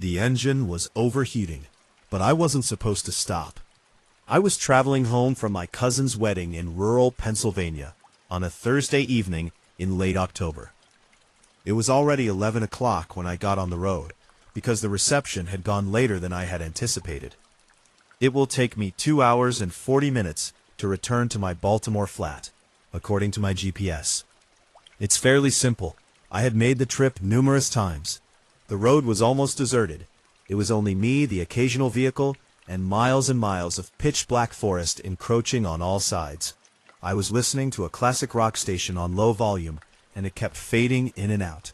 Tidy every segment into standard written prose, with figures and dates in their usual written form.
The engine was overheating, but I wasn't supposed to stop. I was traveling home from my cousin's wedding in rural Pennsylvania on a Thursday evening in late October. It was already 11 o'clock when I got on the road, because the reception had gone later than I had anticipated. It will take me 2 hours and 40 minutes to return to my Baltimore flat, according to my GPS. It's fairly simple. I had made the trip numerous times. The road was almost deserted. It was only me, the occasional vehicle, and miles of pitch-black forest encroaching on all sides. I was listening to a classic rock station on low volume, and it kept fading in and out.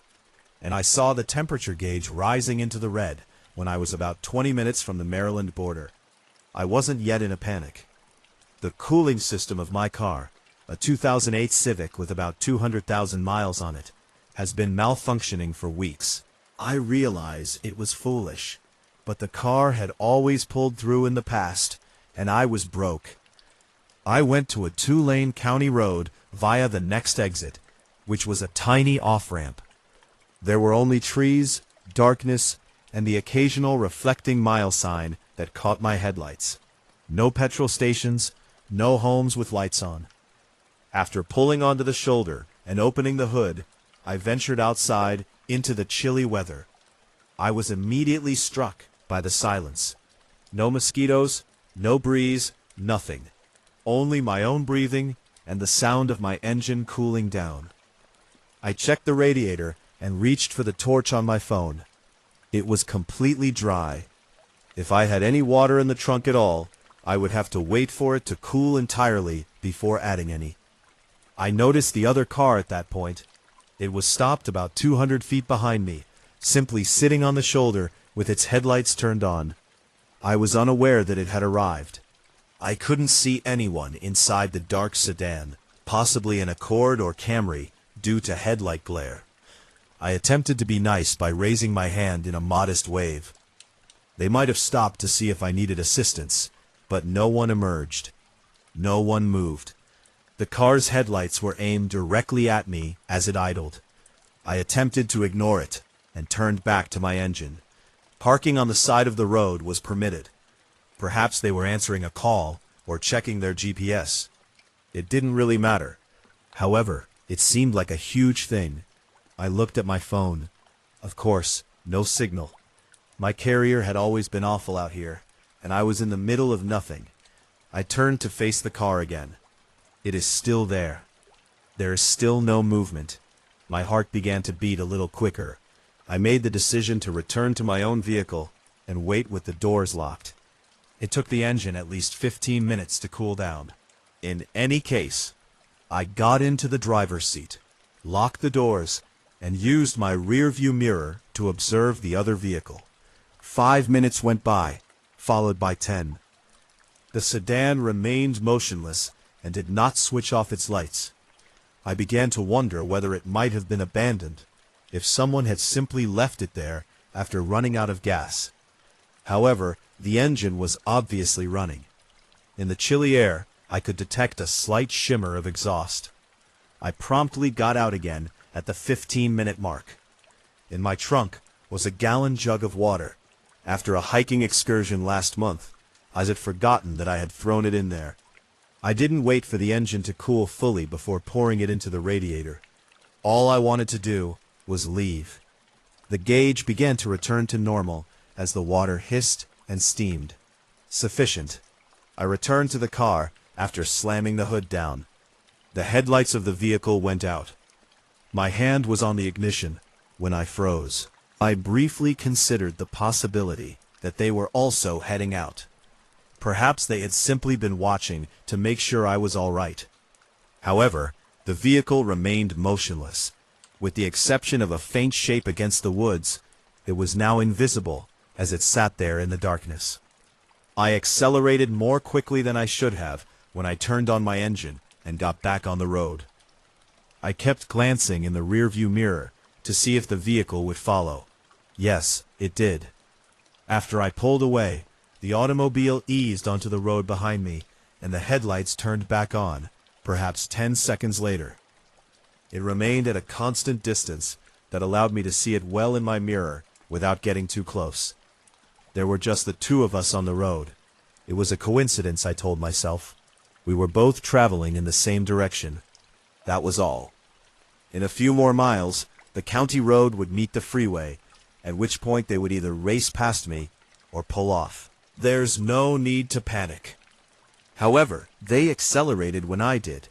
And I saw the temperature gauge rising into the red when I was about 20 minutes from the Maryland border. I wasn't yet in a panic. The cooling system of my car, a 2008 Civic with about 200,000 miles on it, has been malfunctioning for weeks. I realize it was foolish, but the car had always pulled through in the past, and I was broke. I went to a 2-lane county road via the next exit, which was a tiny off-ramp. There were only trees, darkness, and the occasional reflecting mile sign that caught my headlights. No petrol stations, no homes with lights on. After pulling onto the shoulder and opening the hood, I ventured outside into the chilly weather. I was immediately struck by the silence. No mosquitoes, no breeze, nothing. Only my own breathing and the sound of my engine cooling down. I checked the radiator and reached for the torch on my phone. It was completely dry. If I had any water in the trunk at all, I would have to wait for it to cool entirely before adding any. I noticed the other car at that point. It was stopped about 200 feet behind me, simply sitting on the shoulder with its headlights turned on. I was unaware that it had arrived. I couldn't see anyone inside the dark sedan, possibly an Accord or Camry, due to headlight glare. I attempted to be nice by raising my hand in a modest wave. They might have stopped to see if I needed assistance, but no one emerged. No one moved. The car's headlights were aimed directly at me as it idled. I attempted to ignore it and turned back to my engine. Parking on the side of the road was permitted. Perhaps they were answering a call or checking their GPS. It didn't really matter. However, it seemed like a huge thing. I looked at my phone. Of course, no signal. My carrier had always been awful out here, and I was in the middle of nothing. I turned to face the car again. It is still there. There is still no movement. My heart began to beat a little quicker. I made the decision to return to my own vehicle and wait with the doors locked. It took the engine at least 15 minutes to cool down. In any case, I got into the driver's seat, locked the doors, and used my rear-view mirror to observe the other vehicle. 5 minutes went by, followed by 10. The sedan remained motionless and did not switch off its lights. I began to wonder whether it might have been abandoned, if someone had simply left it there after running out of gas. However, the engine was obviously running. In the chilly air, I could detect a slight shimmer of exhaust. I promptly got out again at the 15-minute mark. In my trunk was a gallon jug of water. After a hiking excursion last month, I had forgotten that I had thrown it in there. I didn't wait for the engine to cool fully before pouring it into the radiator. All I wanted to do was leave. The gauge began to return to normal as the water hissed and steamed. Sufficient. I returned to the car after slamming the hood down. The headlights of the vehicle went out. My hand was on the ignition when I froze. I briefly considered the possibility that they were also heading out. Perhaps they had simply been watching to make sure I was all right. However, the vehicle remained motionless. With the exception of a faint shape against the woods, it was now invisible as it sat there in the darkness. I accelerated more quickly than I should have when I turned on my engine and got back on the road. I kept glancing in the rearview mirror to see if the vehicle would follow. Yes, it did. After I pulled away, the automobile eased onto the road behind me, and the headlights turned back on, perhaps 10 seconds later. It remained at a constant distance that allowed me to see it well in my mirror without getting too close. There were just the two of us on the road. It was a coincidence, I told myself. We were both traveling in the same direction. That was all. In a few more miles, the county road would meet the freeway, at which point they would either race past me or pull off. There's no need to panic. However, they accelerated when I did.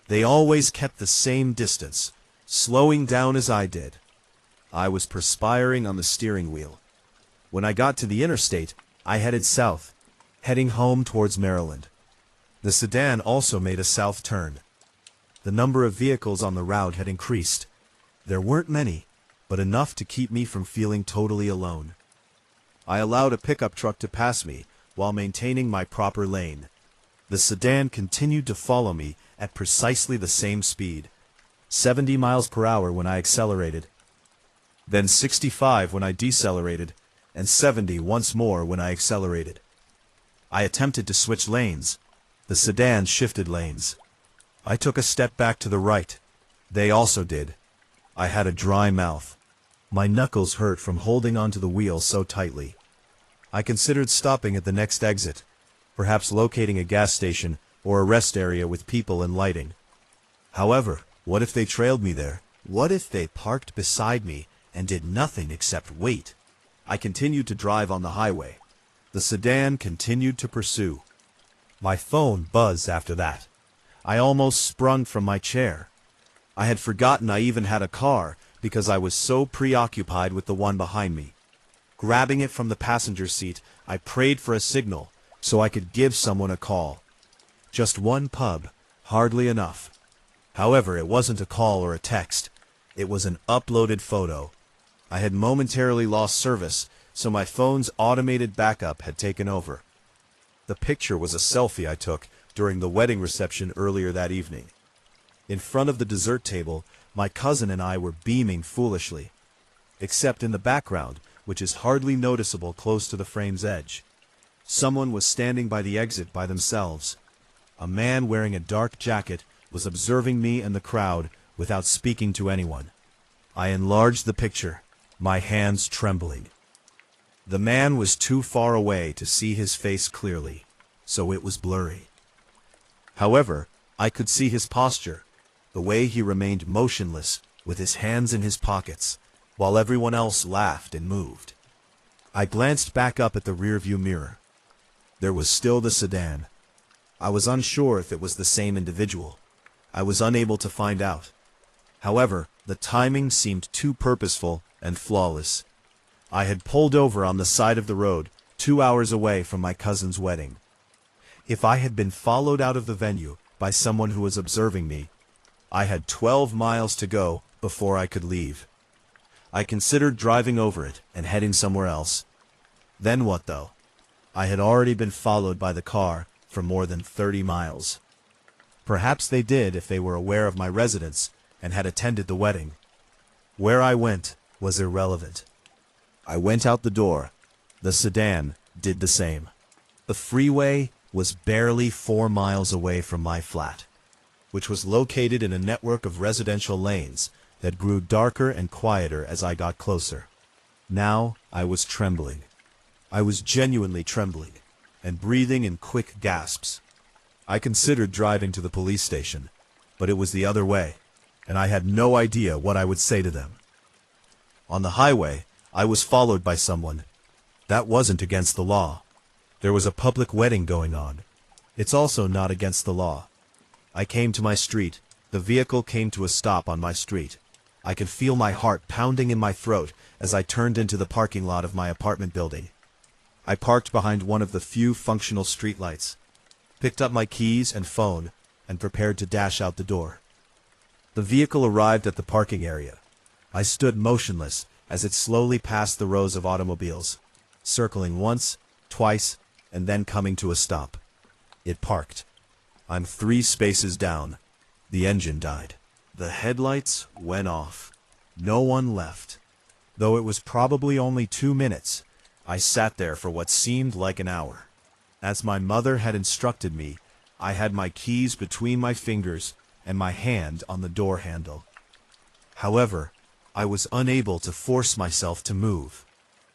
They always kept the same distance, slowing down as I did. I was perspiring on the steering wheel. When I got to the interstate, I headed south, heading home towards Maryland. The sedan also made a south turn. The number of vehicles on the route had increased. There weren't many, but enough to keep me from feeling totally alone. I allowed a pickup truck to pass me while maintaining my proper lane. The sedan continued to follow me at precisely the same speed, 70 miles per hour when I accelerated, then 65 when I decelerated, and 70 once more when I accelerated. I attempted to switch lanes. The sedan shifted lanes. I took a step back to the right. They also did. I had a dry mouth. My knuckles hurt from holding onto the wheel so tightly. I considered stopping at the next exit, perhaps locating a gas station or a rest area with people and lighting. However, what if they trailed me there? What if they parked beside me and did nothing except wait? I continued to drive on the highway. The sedan continued to pursue. My phone buzzed after that. I almost sprung from my chair. I had forgotten I even had a car because I was so preoccupied with the one behind me. Grabbing it from the passenger seat, I prayed for a signal so I could give someone a call. Just one pub, hardly enough. However, it wasn't a call or a text. It was an uploaded photo. I had momentarily lost service, so my phone's automated backup had taken over. The picture was a selfie I took during the wedding reception earlier that evening. In front of the dessert table, my cousin and I were beaming foolishly, except in the background, which is hardly noticeable close to the frame's edge. Someone was standing by the exit by themselves. A man wearing a dark jacket was observing me and the crowd without speaking to anyone. I enlarged the picture, my hands trembling. The man was too far away to see his face clearly, so it was blurry. However, I could see his posture, the way he remained motionless with his hands in his pockets, while everyone else laughed and moved. I glanced back up at the rearview mirror. There was still the sedan. I was unsure if it was the same individual. I was unable to find out. However, the timing seemed too purposeful and flawless. I had pulled over on the side of the road 2 hours away from my cousin's wedding. If I had been followed out of the venue by someone who was observing me, I had 12 miles to go before I could leave. I considered driving over it and heading somewhere else. Then what though? I had already been followed by the car for more than 30 miles. Perhaps they did if they were aware of my residence and had attended the wedding. Where I went was irrelevant. I went out the door. The sedan did the same. The freeway was barely 4 miles away from my flat, which was located in a network of residential lanes that grew darker and quieter as I got closer. Now I was trembling. I was genuinely trembling and breathing in quick gasps. I considered driving to the police station, but it was the other way, and I had no idea what I would say to them. On the highway, I was followed by someone. That wasn't against the law. There was a public wedding going on. It's also not against the law. I came to my street. The vehicle came to a stop on my street. I could feel my heart pounding in my throat as I turned into the parking lot of my apartment building. I parked behind one of the few functional streetlights, picked up my keys and phone, and prepared to dash out the door. The vehicle arrived at the parking area. I stood motionless as it slowly passed the rows of automobiles, circling once, twice, and then coming to a stop. It parked. I'm 3 spaces down. The engine died. The headlights went off. No one left. Though it was probably only 2 minutes, I sat there for what seemed like an hour. As my mother had instructed me, I had my keys between my fingers and my hand on the door handle. However, I was unable to force myself to move.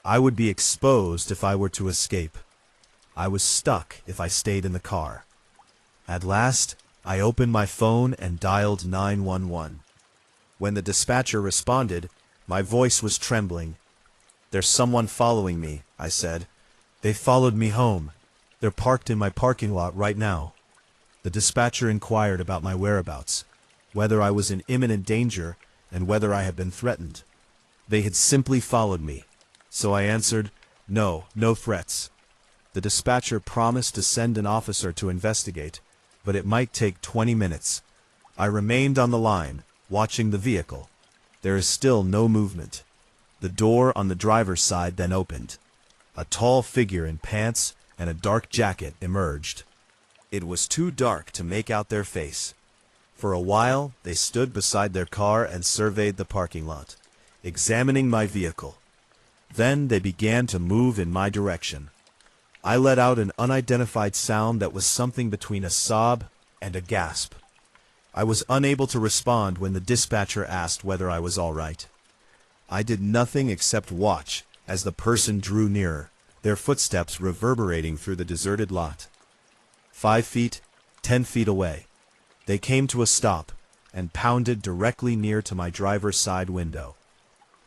I would be exposed if I were to escape. I was stuck if I stayed in the car. At last, I opened my phone and dialed 911. When the dispatcher responded, my voice was trembling. "There's someone following me," I said. "They followed me home. They're parked in my parking lot right now." The dispatcher inquired about my whereabouts, whether I was in imminent danger, and whether I had been threatened. They had simply followed me, so I answered, "No threats." The dispatcher promised to send an officer to investigate, but it might take 20 minutes. I remained on the line, watching the vehicle. There is still no movement. The door on the driver's side then opened. A tall figure in pants and a dark jacket emerged. It was too dark to make out their face. For a while, they stood beside their car and surveyed the parking lot, examining my vehicle. Then they began to move in my direction. I let out an unidentified sound that was something between a sob and a gasp. I was unable to respond when the dispatcher asked whether I was all right. I did nothing except watch as the person drew nearer, their footsteps reverberating through the deserted lot. 5 feet, 10 feet away, they came to a stop and pounded directly near to my driver's side window.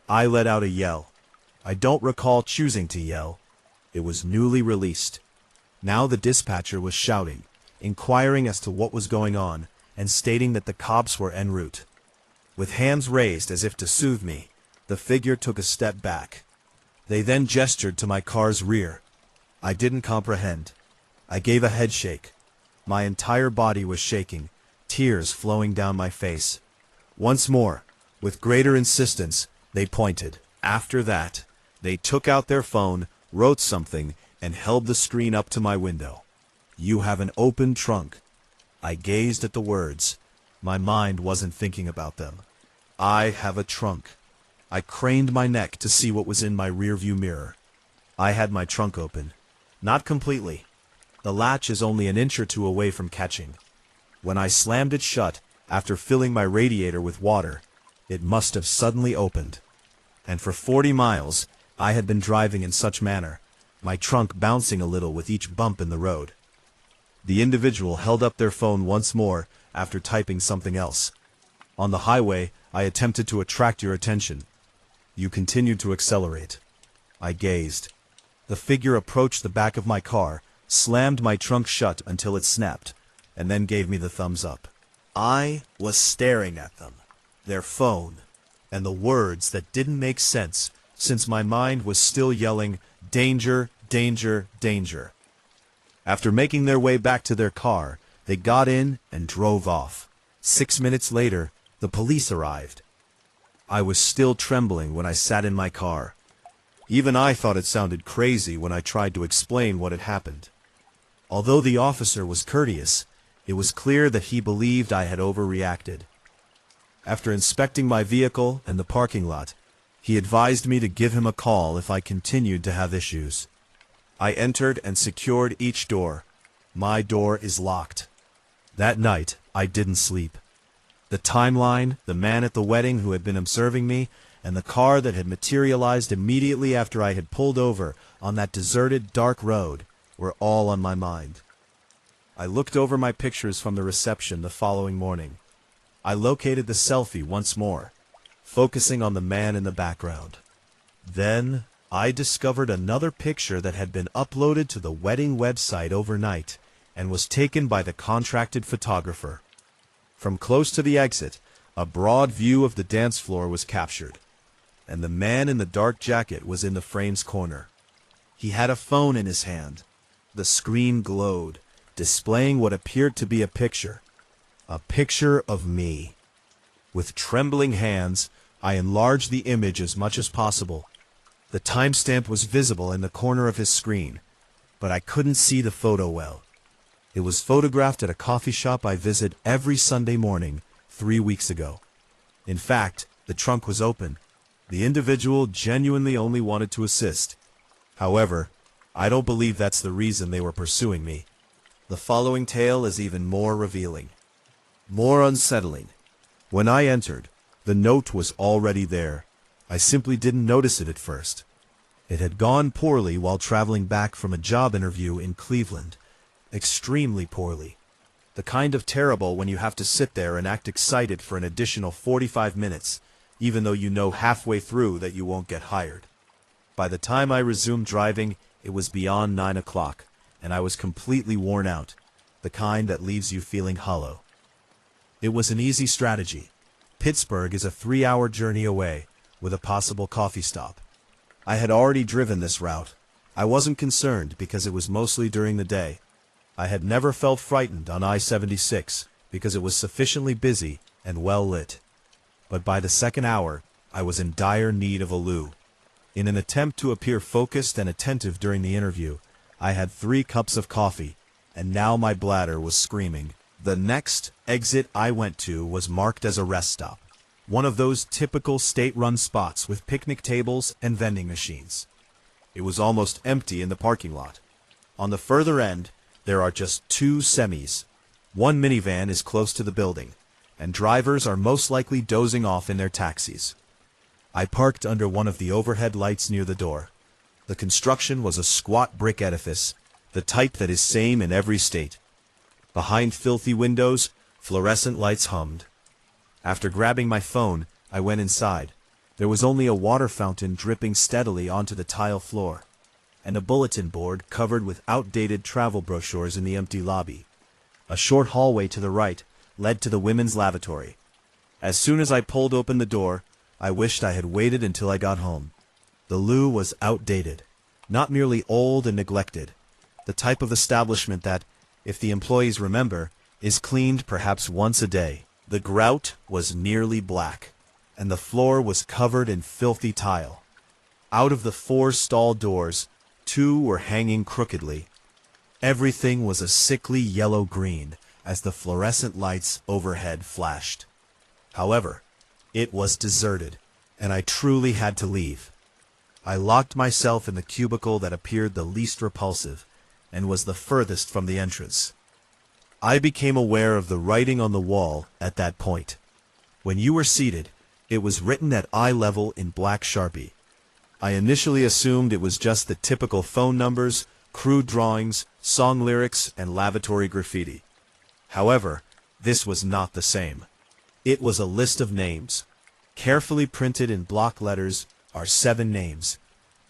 I let out a yell. I don't recall choosing to yell. It was newly released. Now the dispatcher was shouting, inquiring as to what was going on, and stating that the cops were en route. With hands raised as if to soothe me, the figure took a step back. They then gestured to my car's rear. I didn't comprehend. I gave a head shake. My entire body was shaking, tears flowing down my face. Once more, with greater insistence, they pointed. After that, they took out their phone, wrote something, and held the screen up to my window. "You have an open trunk." I gazed at the words. My mind wasn't thinking about them. I have a trunk. I craned my neck to see what was in my rearview mirror. I had my trunk open. Not completely. The latch is only an inch or two away from catching. When I slammed it shut, after filling my radiator with water, it must have suddenly opened. And for 40 miles, I had been driving in such manner, my trunk bouncing a little with each bump in the road. The individual held up their phone once more after typing something else. "On the highway, I attempted to attract your attention. You continued to accelerate." I gazed. The figure approached the back of my car, slammed my trunk shut until it snapped, and then gave me the thumbs up. I was staring at them, their phone, and the words that didn't make sense since my mind was still yelling, "Danger, danger, danger." After making their way back to their car, they got in and drove off. 6 minutes later, the police arrived. I was still trembling when I sat in my car. Even I thought it sounded crazy when I tried to explain what had happened. Although the officer was courteous, it was clear that he believed I had overreacted. After inspecting my vehicle and the parking lot, he advised me to give him a call if I continued to have issues. I entered and secured each door. My door is locked. That night, I didn't sleep. The timeline, the man at the wedding who had been observing me, and the car that had materialized immediately after I had pulled over on that deserted, dark road were all on my mind. I looked over my pictures from the reception the following morning. I located the selfie once more, focusing on the man in the background. Then I discovered another picture that had been uploaded to the wedding website overnight and was taken by the contracted photographer. From close to the exit, a broad view of the dance floor was captured, and the man in the dark jacket was in the frame's corner. He had a phone in his hand. The screen glowed, displaying what appeared to be a picture of me. With trembling hands, I enlarged the image as much as possible. The timestamp was visible in the corner of his screen, but I couldn't see the photo well. It was photographed at a coffee shop I visit every Sunday morning 3 weeks ago. In fact, the trunk was open. The individual genuinely only wanted to assist. However, I don't believe that's the reason they were pursuing me. The following tale is even more revealing, more unsettling. When I entered, the note was already there. I simply didn't notice it at first. It had gone poorly while traveling back from a job interview in Cleveland. Extremely poorly. The kind of terrible when you have to sit there and act excited for an additional 45 minutes, even though you know halfway through that you won't get hired. By the time I resumed driving, it was beyond 9 o'clock, and I was completely worn out, the kind that leaves you feeling hollow. It was an easy strategy. Pittsburgh is a 3-hour journey away, with a possible coffee stop. I had already driven this route. I wasn't concerned because it was mostly during the day. I had never felt frightened on I-76 because it was sufficiently busy and well lit. But by the second hour, I was in dire need of a loo. In an attempt to appear focused and attentive during the interview, I had 3 cups of coffee, and now my bladder was screaming. The next exit I went to was marked as a rest stop, one of those typical state-run spots with picnic tables and vending machines. It was almost empty in the parking lot. On the further end, there are just 2 semis. One minivan is close to the building, and drivers are most likely dozing off in their taxis. I parked under one of the overhead lights near the door. The construction was a squat brick edifice, the type that is same in every state. Behind filthy windows, fluorescent lights hummed. After grabbing my phone, I went inside. There was only a water fountain dripping steadily onto the tile floor, and a bulletin board covered with outdated travel brochures in the empty lobby. A short hallway to the right led to the women's lavatory. As soon as I pulled open the door, I wished I had waited until I got home. The loo was outdated, not merely old and neglected, the type of establishment that, if the employees remember, is cleaned perhaps once a day. The grout was nearly black, and the floor was covered in filthy tile. Out of the 4 stall doors, 2 were hanging crookedly. Everything was a sickly yellow-green as the fluorescent lights overhead flashed. However, it was deserted, and I truly had to leave. I locked myself in the cubicle that appeared the least repulsive, and was the furthest from the entrance. I became aware of the writing on the wall at that point. When you were seated, it was written at eye level in black Sharpie. I initially assumed it was just the typical phone numbers, crude drawings, song lyrics, and lavatory graffiti. However, this was not the same. It was a list of names. Carefully printed in block letters are 7 names: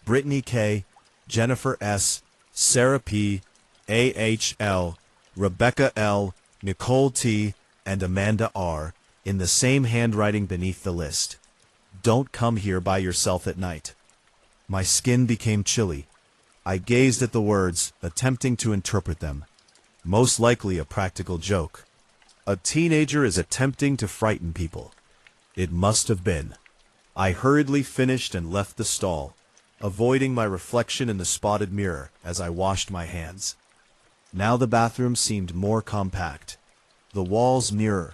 Brittany K., Jennifer S., Sarah P., A.H.L., Rebecca L., Nicole T., and Amanda R., in the same handwriting beneath the list. Don't come here by yourself at night. My skin became chilly. I gazed at the words, attempting to interpret them. Most likely a practical joke. A teenager is attempting to frighten people. It must have been. I hurriedly finished and left the stall, avoiding my reflection in the spotted mirror as I washed my hands. Now the bathroom seemed more compact. The walls nearer.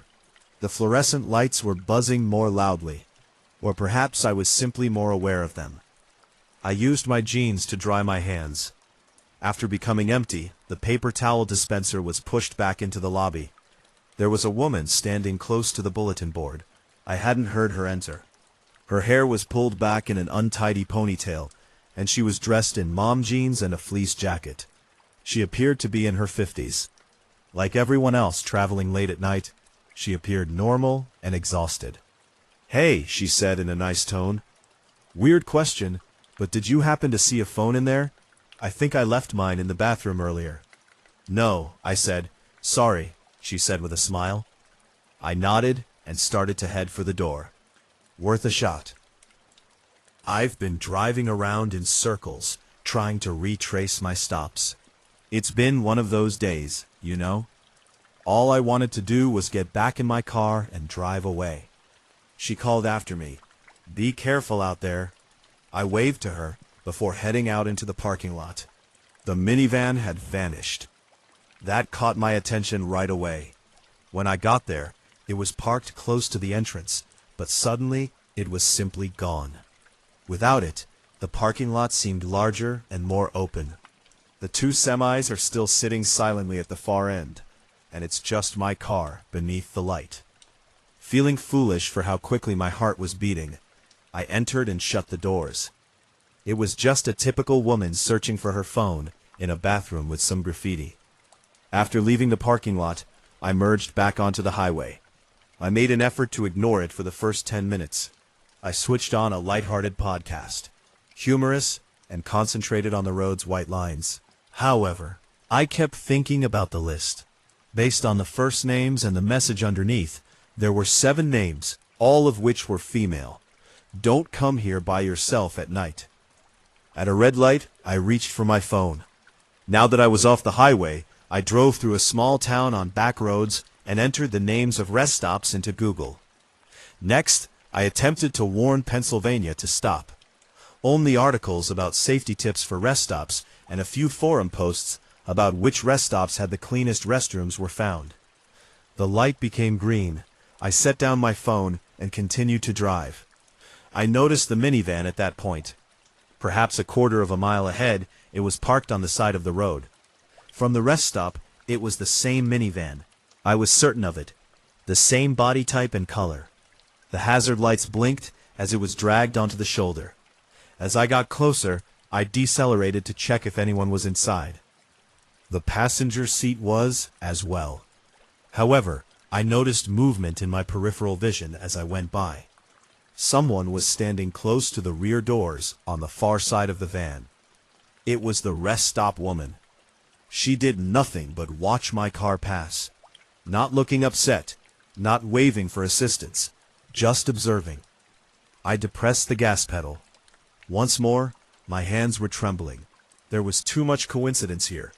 The fluorescent lights were buzzing more loudly, or perhaps I was simply more aware of them. I used my jeans to dry my hands. After becoming empty, the paper towel dispenser was pushed back into the lobby. There was a woman standing close to the bulletin board. I hadn't heard her enter. Her hair was pulled back in an untidy ponytail, and she was dressed in mom jeans and a fleece jacket. She appeared to be in her 50s. Like everyone else traveling late at night, she appeared normal and exhausted. "Hey," she said in a nice tone. "Weird question, but did you happen to see a phone in there? I think I left mine in the bathroom earlier." "No," I said. "Sorry," she said with a smile. I nodded and started to head for the door. Worth a shot. I've been driving around in circles, trying to retrace my stops. It's been one of those days, you know? All I wanted to do was get back in my car and drive away. She called after me, "Be careful out there." I waved to her before heading out into the parking lot. The minivan had vanished. That caught my attention right away. When I got there, it was parked close to the entrance, but suddenly it was simply gone. Without it, the parking lot seemed larger and more open. The 2 semis are still sitting silently at the far end, and it's just my car beneath the light. Feeling foolish for how quickly my heart was beating, I entered and shut the doors. It was just a typical woman searching for her phone in a bathroom with some graffiti. After leaving the parking lot, I merged back onto the highway. I made an effort to ignore it for the first 10 minutes. I switched on a lighthearted podcast, humorous and concentrated on the road's white lines. However, I kept thinking about the list. Based on the first names and the message underneath, there were 7 names, all of which were female. Don't come here by yourself at night. At a red light, I reached for my phone. Now that I was off the highway, I drove through a small town on back roads and entered the names of rest stops into Google. Next, I attempted to warn Pennsylvania to stop. Only articles about safety tips for rest stops and a few forum posts about which rest stops had the cleanest restrooms were found. The light became green. I set down my phone and continued to drive. I noticed the minivan at that point. Perhaps a quarter of a mile ahead, it was parked on the side of the road. From the rest stop, it was the same minivan. I was certain of it. The same body type and color. The hazard lights blinked as it was dragged onto the shoulder. As I got closer, I decelerated to check if anyone was inside. The passenger seat was as well. However, I noticed movement in my peripheral vision as I went by. Someone was standing close to the rear doors on the far side of the van. It was the rest stop woman. She did nothing but watch my car pass, not looking upset, not waving for assistance, just observing. I depressed the gas pedal. Once more, my hands were trembling. There was too much coincidence here.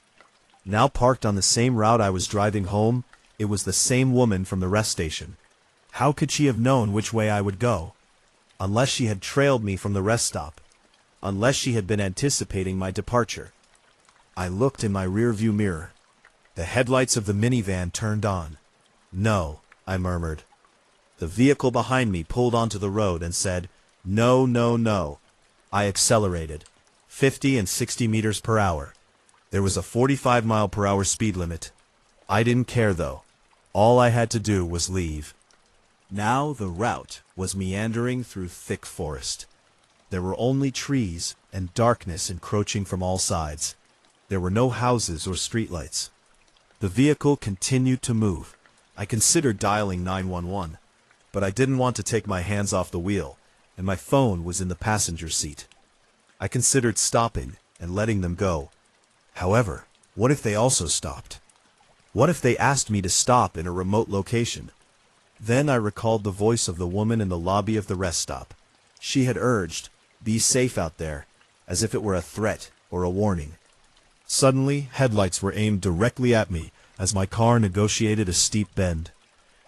Now parked on the same route I was driving home, it was the same woman from the rest station. How could she have known which way I would go? Unless she had trailed me from the rest stop. Unless she had been anticipating my departure. I looked in my rearview mirror. The headlights of the minivan turned on. No, I murmured. The vehicle behind me pulled onto the road and said, "No, no, no." I accelerated, 50 and 60 meters per hour. There was a 45-mile-per-hour speed limit. I didn't care, though. All I had to do was leave. Now the route was meandering through thick forest. There were only trees and darkness encroaching from all sides. There were no houses or streetlights. The vehicle continued to move. I considered dialing 911, but I didn't want to take my hands off the wheel, and my phone was in the passenger seat. I considered stopping and letting them go. However, what if they also stopped? What if they asked me to stop in a remote location? Then I recalled the voice of the woman in the lobby of the rest stop. She had urged, "Be safe out there," as if it were a threat or a warning. Suddenly, headlights were aimed directly at me as my car negotiated a steep bend.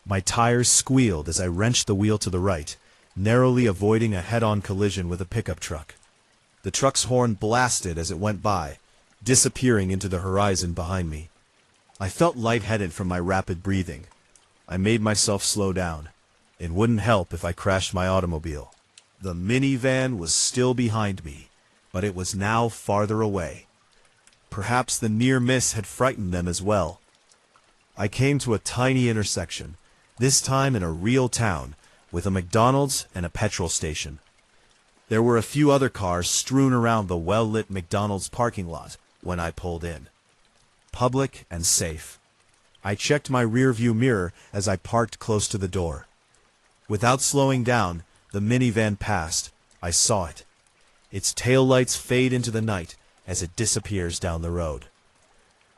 My tires squealed as I wrenched the wheel to the right, narrowly avoiding a head-on collision with a pickup truck. The truck's horn blasted as it went by, disappearing into the horizon behind me. I felt lightheaded from my rapid breathing. I made myself slow down. It wouldn't help if I crashed my automobile. The minivan was still behind me, but it was now farther away. Perhaps the near miss had frightened them as well. I came to a tiny intersection, this time in a real town, with a McDonald's and a petrol station. There were a few other cars strewn around the well-lit McDonald's parking lot when I pulled in. Public and safe. I checked my rearview mirror as I parked close to the door. Without slowing down, the minivan passed. I saw it. Its taillights fade into the night as it disappears down the road.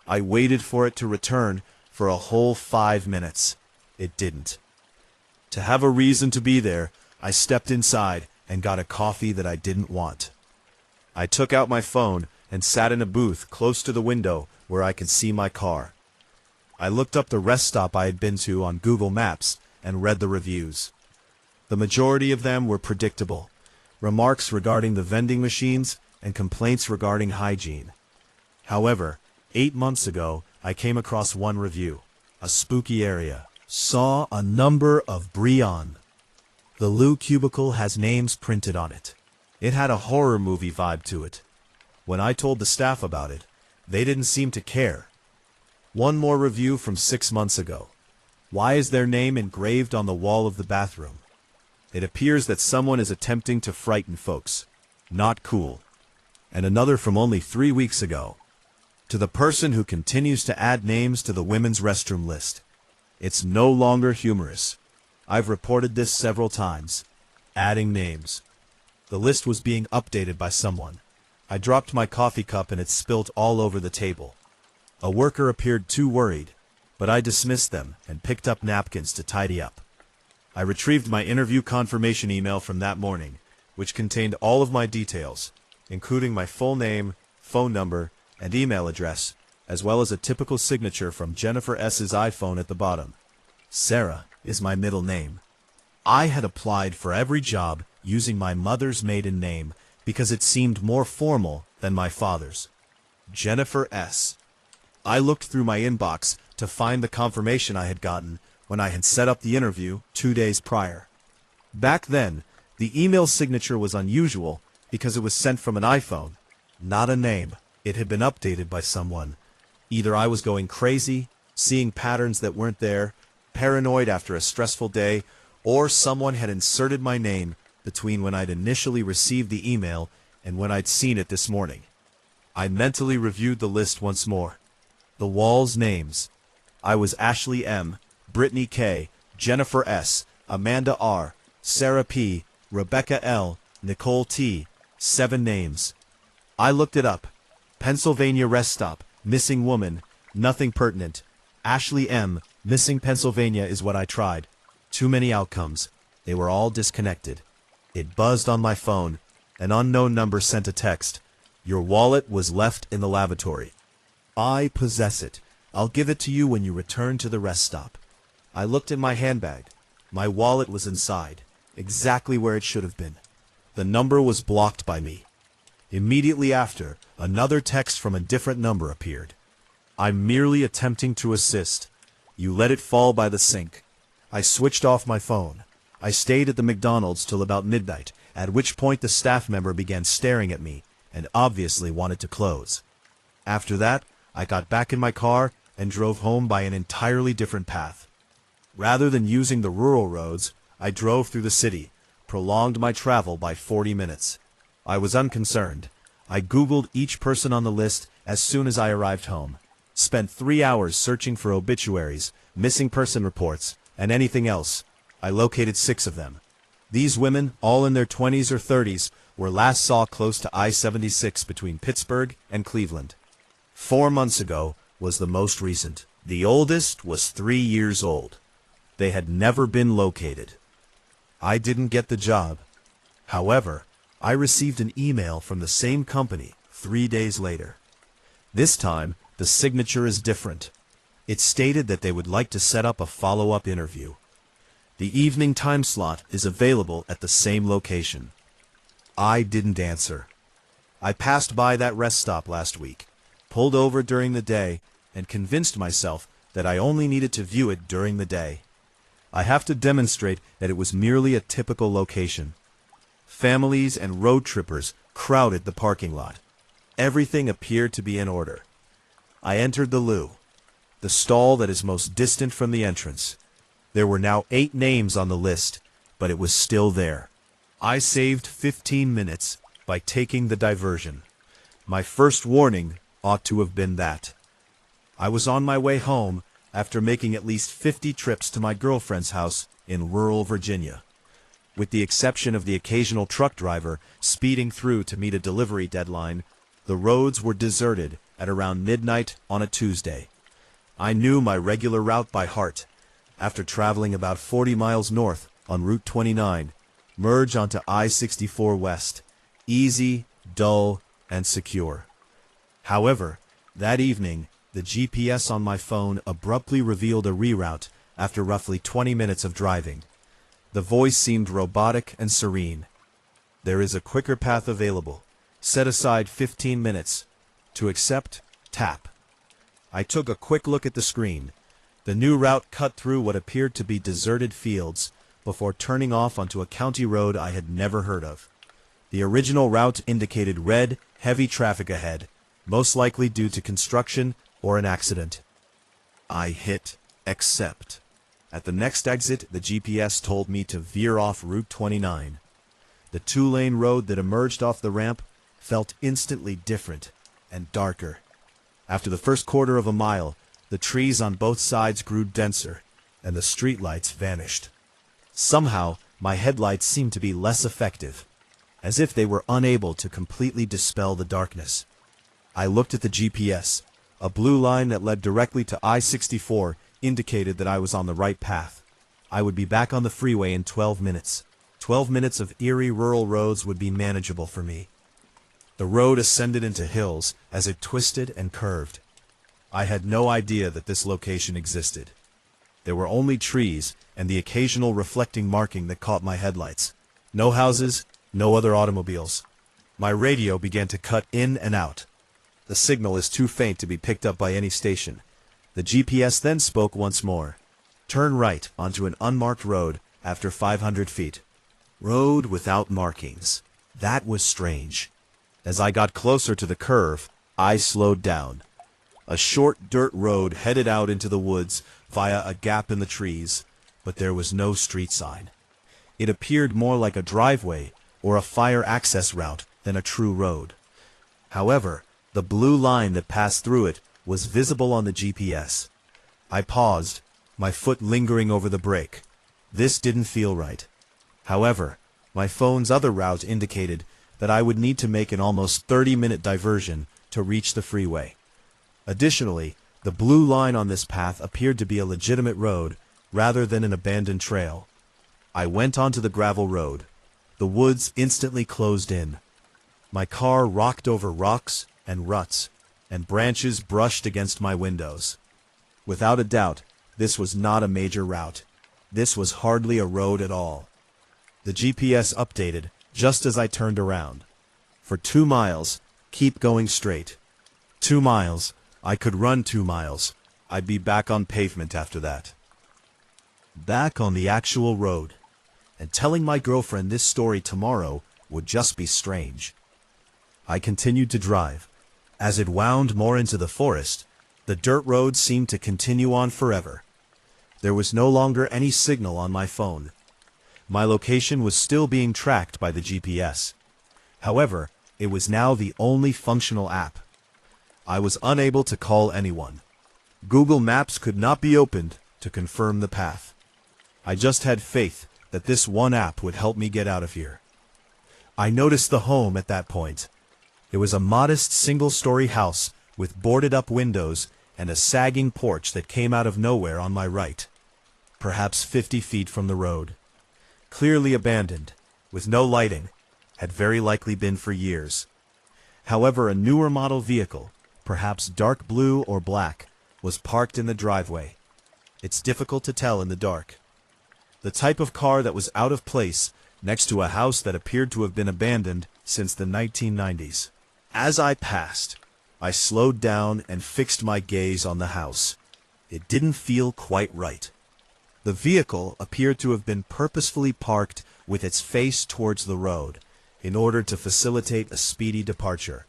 I waited for it to return for a whole 5 minutes. It didn't. To have a reason to be there, I stepped inside and got a coffee that I didn't want. I took out my phone and sat in a booth close to the window where I could see my car. I looked up the rest stop I had been to on Google Maps and read the reviews. The majority of them were predictable, remarks regarding the vending machines and complaints regarding hygiene. However, 8 months ago, I came across one review, a spooky area, saw a number of Brion. The loo cubicle has names printed on it. It had a horror movie vibe to it. When I told the staff about it, they didn't seem to care. One more review from 6 months ago. Why is their name engraved on the wall of the bathroom? It appears that someone is attempting to frighten folks. Not cool. and another from only 3 weeks ago. To the person who continues to add names to the women's restroom list. It's no longer humorous. I've reported this several times. Adding names. The list was being updated by someone. I dropped my coffee cup and it spilt all over the table. A worker appeared too worried, but I dismissed them and picked up napkins to tidy up. I retrieved my interview confirmation email from that morning, which contained all of my details, including my full name, phone number, and email address, as well as a typical signature from Jennifer S.'s iPhone at the bottom. Sarah is my middle name. I had applied for every job using my mother's maiden name because it seemed more formal than my father's. Jennifer S. I looked through my inbox to find the confirmation I had gotten when I had set up the interview 2 days prior. Back then, the email signature was unusual because it was sent from an iPhone, not a name. It had been updated by someone. Either I was going crazy, seeing patterns that weren't there, paranoid after a stressful day, or someone had inserted my name between when I'd initially received the email and when I'd seen it this morning. I mentally reviewed the list once more. The wall's names. I was Ashley M., Brittany K., Jennifer S., Amanda R., Sarah P., Rebecca L., Nicole T. 7 names. I looked it up. Pennsylvania rest stop, missing woman, nothing pertinent. Ashley M., missing Pennsylvania is what I tried. Too many outcomes. They were all disconnected. It buzzed on my phone. An unknown number sent a text. Your wallet was left in the lavatory. I possess it. I'll give it to you when you return to the rest stop. I looked in my handbag. My wallet was inside, exactly where it should have been. The number was blocked by me. Immediately after, another text from a different number appeared. I'm merely attempting to assist. You let it fall by the sink. I switched off my phone. I stayed at the McDonald's till about midnight, at which point the staff member began staring at me and obviously wanted to close. After that, I got back in my car and drove home by an entirely different path. Rather than using the rural roads, I drove through the city, prolonged my travel by 40 minutes. I was unconcerned. I Googled each person on the list as soon as I arrived home. Spent 3 hours searching for obituaries, missing person reports, and anything else. I located 6 of them. These women, all in their 20s or 30s, were last saw close to I-76 between Pittsburgh and Cleveland. 4 months ago was the most recent. The oldest was 3 years old. They had never been located. I didn't get the job. However, I received an email from the same company 3 days later. This time, the signature is different. It stated that they would like to set up a follow-up interview. The evening time slot is available at the same location. I didn't answer. I passed by that rest stop last week, pulled over during the day, and convinced myself that I only needed to view it during the day. I have to demonstrate that it was merely a typical location. Families and road trippers crowded the parking lot. Everything appeared to be in order. I entered the loo, the stall that is most distant from the entrance. There were now 8 names on the list, but it was still there. I saved 15 minutes by taking the diversion. My first warning ought to have been that. I was on my way home after making at least 50 trips to my girlfriend's house in rural Virginia. With the exception of the occasional truck driver speeding through to meet a delivery deadline, the roads were deserted at around midnight on a Tuesday. I knew my regular route by heart. After traveling about 40 miles north on Route 29, merge onto I-64 West. Easy, dull, and secure. However, that evening, the GPS on my phone abruptly revealed a reroute after roughly 20 minutes of driving. The voice seemed robotic and serene. There is a quicker path available. Set aside 15 minutes. To accept, tap. I took a quick look at the screen. The new route cut through what appeared to be deserted fields before turning off onto a county road I had never heard of. The original route indicated red, heavy traffic ahead, most likely due to construction or an accident. I hit accept. At the next exit, the GPS told me to veer off Route 29. The 2-lane road that emerged off the ramp felt instantly different and darker. After the first quarter of a mile, the trees on both sides grew denser, and the streetlights vanished. Somehow, my headlights seemed to be less effective, as if they were unable to completely dispel the darkness. I looked at the GPS. A blue line that led directly to I-64 indicated that I was on the right path. I would be back on the freeway in 12 minutes. 12 minutes of eerie rural roads would be manageable for me. The road ascended into hills as it twisted and curved. I had no idea that this location existed. There were only trees and the occasional reflecting marking that caught my headlights. No houses, no other automobiles. My radio began to cut in and out. The signal is too faint to be picked up by any station. The GPS then spoke once more. Turn right onto an unmarked road after 500 feet. Road without markings. That was strange. As I got closer to the curve, I slowed down. A short dirt road headed out into the woods via a gap in the trees, but there was no street sign. It appeared more like a driveway or a fire access route than a true road. However, the blue line that passed through it was visible on the GPS. I paused, my foot lingering over the brake. This didn't feel right. However, my phone's other route indicated that I would need to make an almost 30-minute diversion to reach the freeway. Additionally, the blue line on this path appeared to be a legitimate road rather than an abandoned trail. I went onto the gravel road. The woods instantly closed in. My car rocked over rocks and ruts, and branches brushed against my windows. Without a doubt, this was not a major route. This was hardly a road at all. The GPS updated just as I turned around. For 2 miles, keep going straight. 2 miles, I could run 2 miles. I'd be back on pavement after that. Back on the actual road. And telling my girlfriend this story tomorrow would just be strange. I continued to drive. As it wound more into the forest, the dirt road seemed to continue on forever. There was no longer any signal on my phone. My location was still being tracked by the GPS. However, it was now the only functional app. I was unable to call anyone. Google Maps could not be opened to confirm the path. I just had faith that this one app would help me get out of here. I noticed the home at that point. It was a modest single-story house with boarded-up windows and a sagging porch that came out of nowhere on my right, perhaps 50 feet from the road. Clearly abandoned, with no lighting, had very likely been for years. However, a newer model vehicle, perhaps dark blue or black, was parked in the driveway. It's difficult to tell in the dark. The type of car that was out of place next to a house that appeared to have been abandoned since the 1990s. As I passed, I slowed down and fixed my gaze on the house. It didn't feel quite right. The vehicle appeared to have been purposefully parked with its face towards the road in order to facilitate a speedy departure.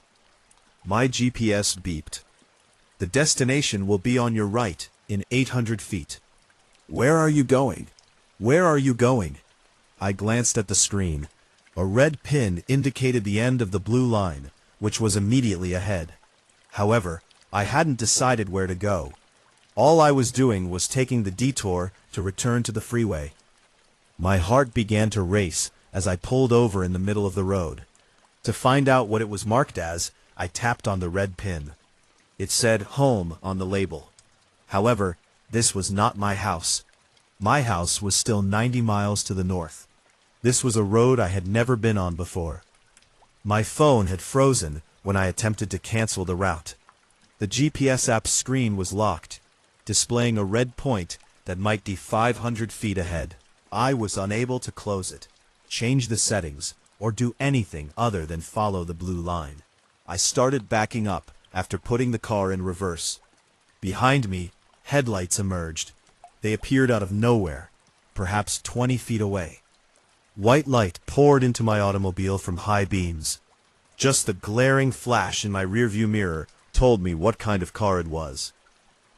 My GPS beeped. The destination will be on your right in 800 feet. Where are you going? Where are you going? I glanced at the screen. A red pin indicated the end of the blue line, which was immediately ahead. However, I hadn't decided where to go. All I was doing was taking the detour to return to the freeway. My heart began to race as I pulled over in the middle of the road. To find out what it was marked as, I tapped on the red pin. It said home on the label. However, this was not my house. My house was still 90 miles to the north. This was a road I had never been on before. My phone had frozen when I attempted to cancel the route. The GPS app's screen was locked, displaying a red point that might be 500 feet ahead. I was unable to close it, change the settings, or do anything other than follow the blue line. I started backing up after putting the car in reverse. Behind me, headlights emerged. They appeared out of nowhere, perhaps 20 feet away. White light poured into my automobile from high beams. Just the glaring flash in my rearview mirror told me what kind of car it was.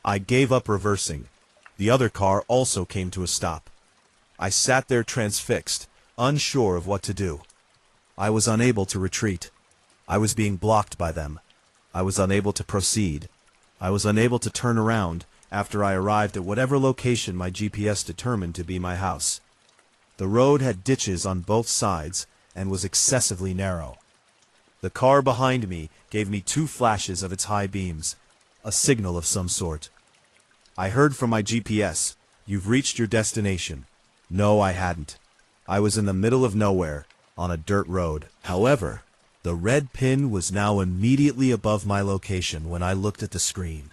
I gave up reversing. The other car also came to a stop. I sat there transfixed, unsure of what to do. I was unable to retreat. I was being blocked by them. I was unable to proceed. I was unable to turn around after I arrived at whatever location my GPS determined to be my house. The road had ditches on both sides and was excessively narrow. The car behind me gave me 2 flashes of its high beams, a signal of some sort. I heard from my GPS, "You've reached your destination." No, I hadn't. I was in the middle of nowhere, on a dirt road. However, the red pin was now immediately above my location when I looked at the screen.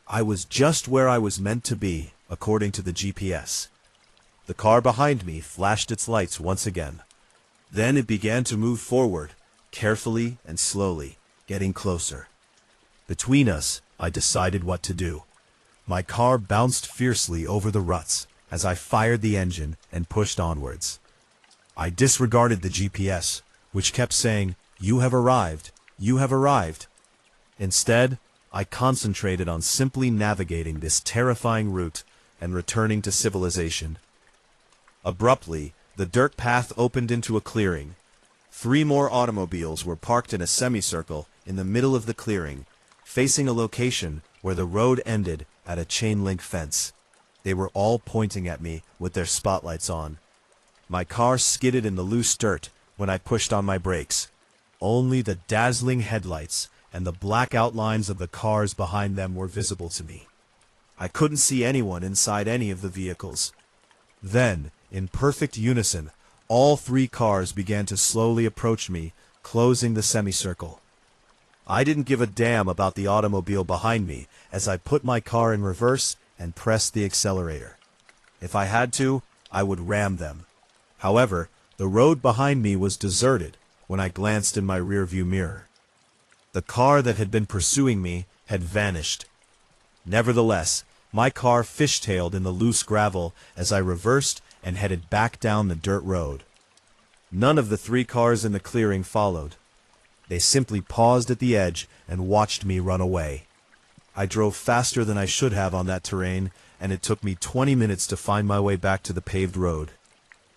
I was just where I was meant to be, according to the GPS. The car behind me flashed its lights once again. Then it began to move forward, carefully and slowly, getting closer. Between us, I decided what to do. My car bounced fiercely over the ruts as I fired the engine and pushed onwards. I disregarded the GPS, which kept saying, "You have arrived, you have arrived." Instead, I concentrated on simply navigating this terrifying route and returning to civilization. Abruptly, the dirt path opened into a clearing. 3 more automobiles were parked in a semicircle in the middle of the clearing, facing a location where the road ended at a chain-link fence. They were all pointing at me with their spotlights on. My car skidded in the loose dirt when I pushed on my brakes. Only the dazzling headlights and the black outlines of the cars behind them were visible to me. I couldn't see anyone inside any of the vehicles. Then, in perfect unison, all 3 cars began to slowly approach me, closing the semicircle. I didn't give a damn about the automobile behind me as I put my car in reverse and pressed the accelerator. If I had to, I would ram them. However, the road behind me was deserted when I glanced in my rearview mirror. The car that had been pursuing me had vanished. Nevertheless, my car fishtailed in the loose gravel as I reversed and headed back down the dirt road. None of the 3 cars in the clearing followed. They simply paused at the edge and watched me run away. I drove faster than I should have on that terrain, and it took me 20 minutes to find my way back to the paved road.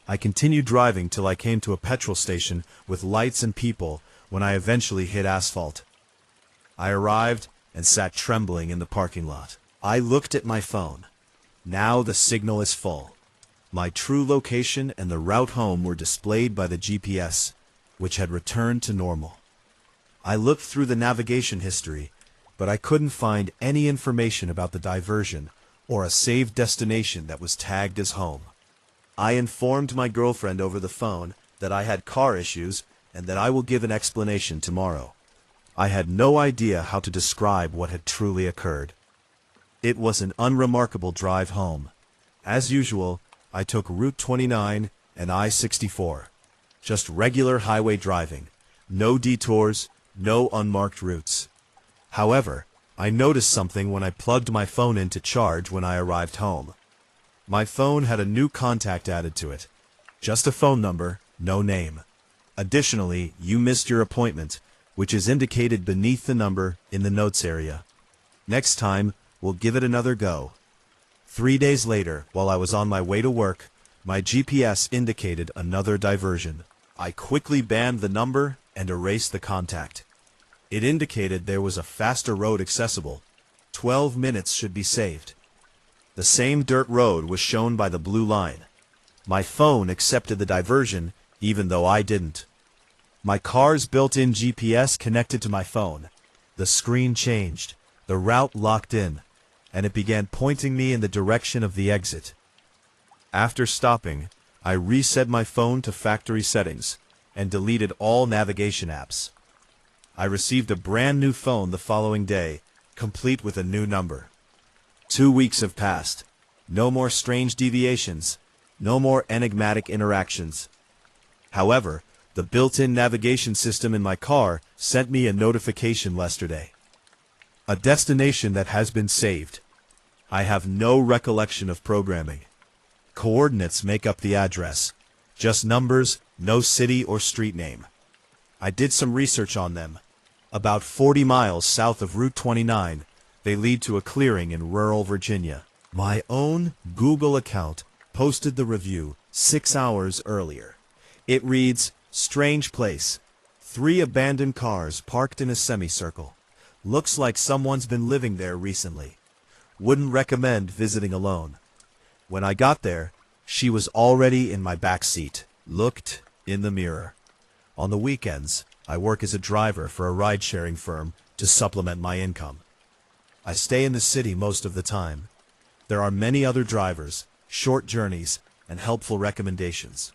I continued driving till I came to a petrol station with lights and people when I eventually hit asphalt. I arrived and sat trembling in the parking lot. I looked at my phone. Now the signal is full. My true location and the route home were displayed by the GPS, which had returned to normal. I looked through the navigation history, but I couldn't find any information about the diversion or a saved destination that was tagged as home. I informed my girlfriend over the phone that I had car issues and that I will give an explanation tomorrow. I had no idea how to describe what had truly occurred. It was an unremarkable drive home. As usual, I took Route 29 and I-64. Just regular highway driving. No detours, no unmarked routes. However, I noticed something when I plugged my phone in to charge when I arrived home. My phone had a new contact added to it. Just a phone number, no name. Additionally, "You missed your appointment," which is indicated beneath the number in the notes area. Next time, we'll give it another go. 3 days later, while I was on my way to work, my GPS indicated another diversion. I quickly banned the number and erased the contact. It indicated there was a faster road accessible. 12 minutes should be saved. The same dirt road was shown by the blue line. My phone accepted the diversion, even though I didn't. My car's built-in GPS connected to my phone. The screen changed, the route locked in, and it began pointing me in the direction of the exit. After stopping, I reset my phone to factory settings and deleted all navigation apps. I received a brand new phone the following day, complete with a new number. 2 weeks have passed. No more strange deviations. No more enigmatic interactions. However, the built-in navigation system in my car sent me a notification yesterday. A destination that has been saved. I have no recollection of programming. Coordinates make up the address. Just numbers, no city or street name. I did some research on them. About 40 miles south of Route 29, they lead to a clearing in rural Virginia. My own Google account posted the review 6 hours earlier. It reads, "Strange place. 3 abandoned cars parked in a semicircle. Looks like someone's been living there recently. Wouldn't recommend visiting alone. When I got there, she was already in my back seat. Looked in the mirror. On the weekends, I work as a driver for a ride-sharing firm to supplement my income. I stay in the city most of the time. There are many other drivers, short journeys, and helpful recommendations.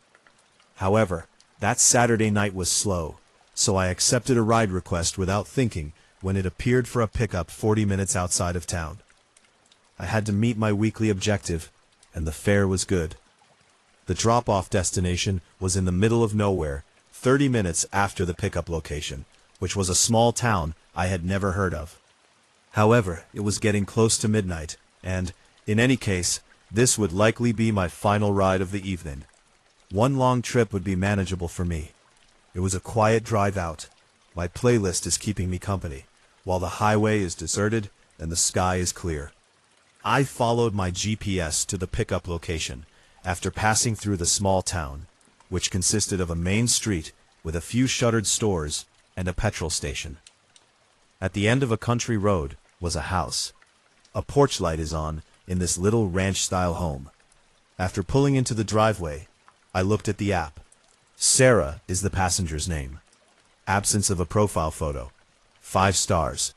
However, that Saturday night was slow, so I accepted a ride request without thinking when it appeared for a pickup 40 minutes outside of town. I had to meet my weekly objective, and the fare was good. The drop-off destination was in the middle of nowhere, 30 minutes after the pickup location, which was a small town I had never heard of. However, it was getting close to midnight, and, in any case, this would likely be my final ride of the evening. One long trip would be manageable for me. It was a quiet drive out. My playlist is keeping me company, while the highway is deserted and the sky is clear. I followed my GPS to the pickup location after passing through the small town, which consisted of a main street with a few shuttered stores and a petrol station. At the end of a country road was a house. A porch light is on in this little ranch-style home. After pulling into the driveway, I looked at the app. Sarah is the passenger's name. Absence of a profile photo. 5 stars.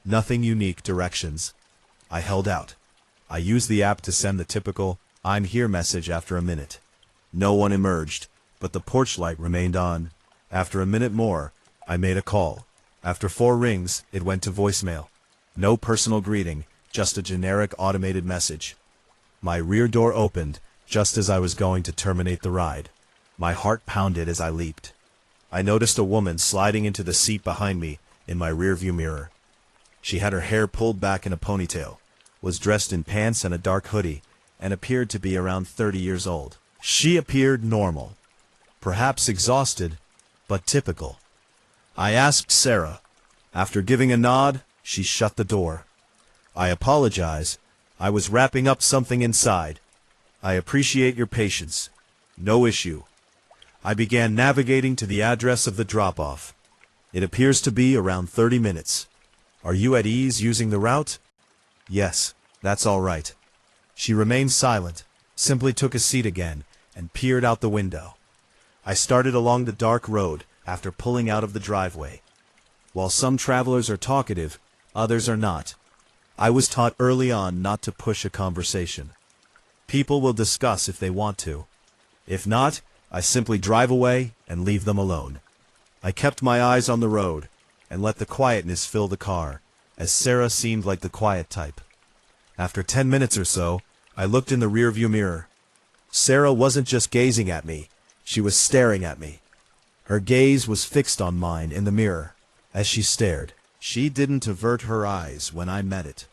Nothing unique directions. I held out. I used the app to send the typical "I'm here" message after a minute. No one emerged, but the porch light remained on. After a minute more, I made a call. After 4 rings, it went to voicemail. No personal greeting, just a generic automated message. My rear door opened just as I was going to terminate the ride. My heart pounded as I leaped. I noticed a woman sliding into the seat behind me in my rearview mirror. She had her hair pulled back in a ponytail, was dressed in pants and a dark hoodie, and appeared to be around 30 years old. She appeared normal. Perhaps exhausted, but typical. I asked Sarah. After giving a nod, she shut the door. I apologize. I was wrapping up something inside. I appreciate your patience. No issue. I began navigating to the address of the drop-off. It appears to be around 30 minutes. Are you at ease using the route? Yes, that's all right. She remained silent, simply took a seat again, and peered out the window. I started along the dark road after pulling out of the driveway. While some travelers are talkative, others are not. I was taught early on not to push a conversation. People will discuss if they want to. If not, I simply drive away and leave them alone. I kept my eyes on the road and let the quietness fill the car, as Sarah seemed like the quiet type. After 10 minutes or so, I looked in the rearview mirror. Sarah wasn't just gazing at me, she was staring at me. Her gaze was fixed on mine in the mirror. As she stared, she didn't avert her eyes when I met it.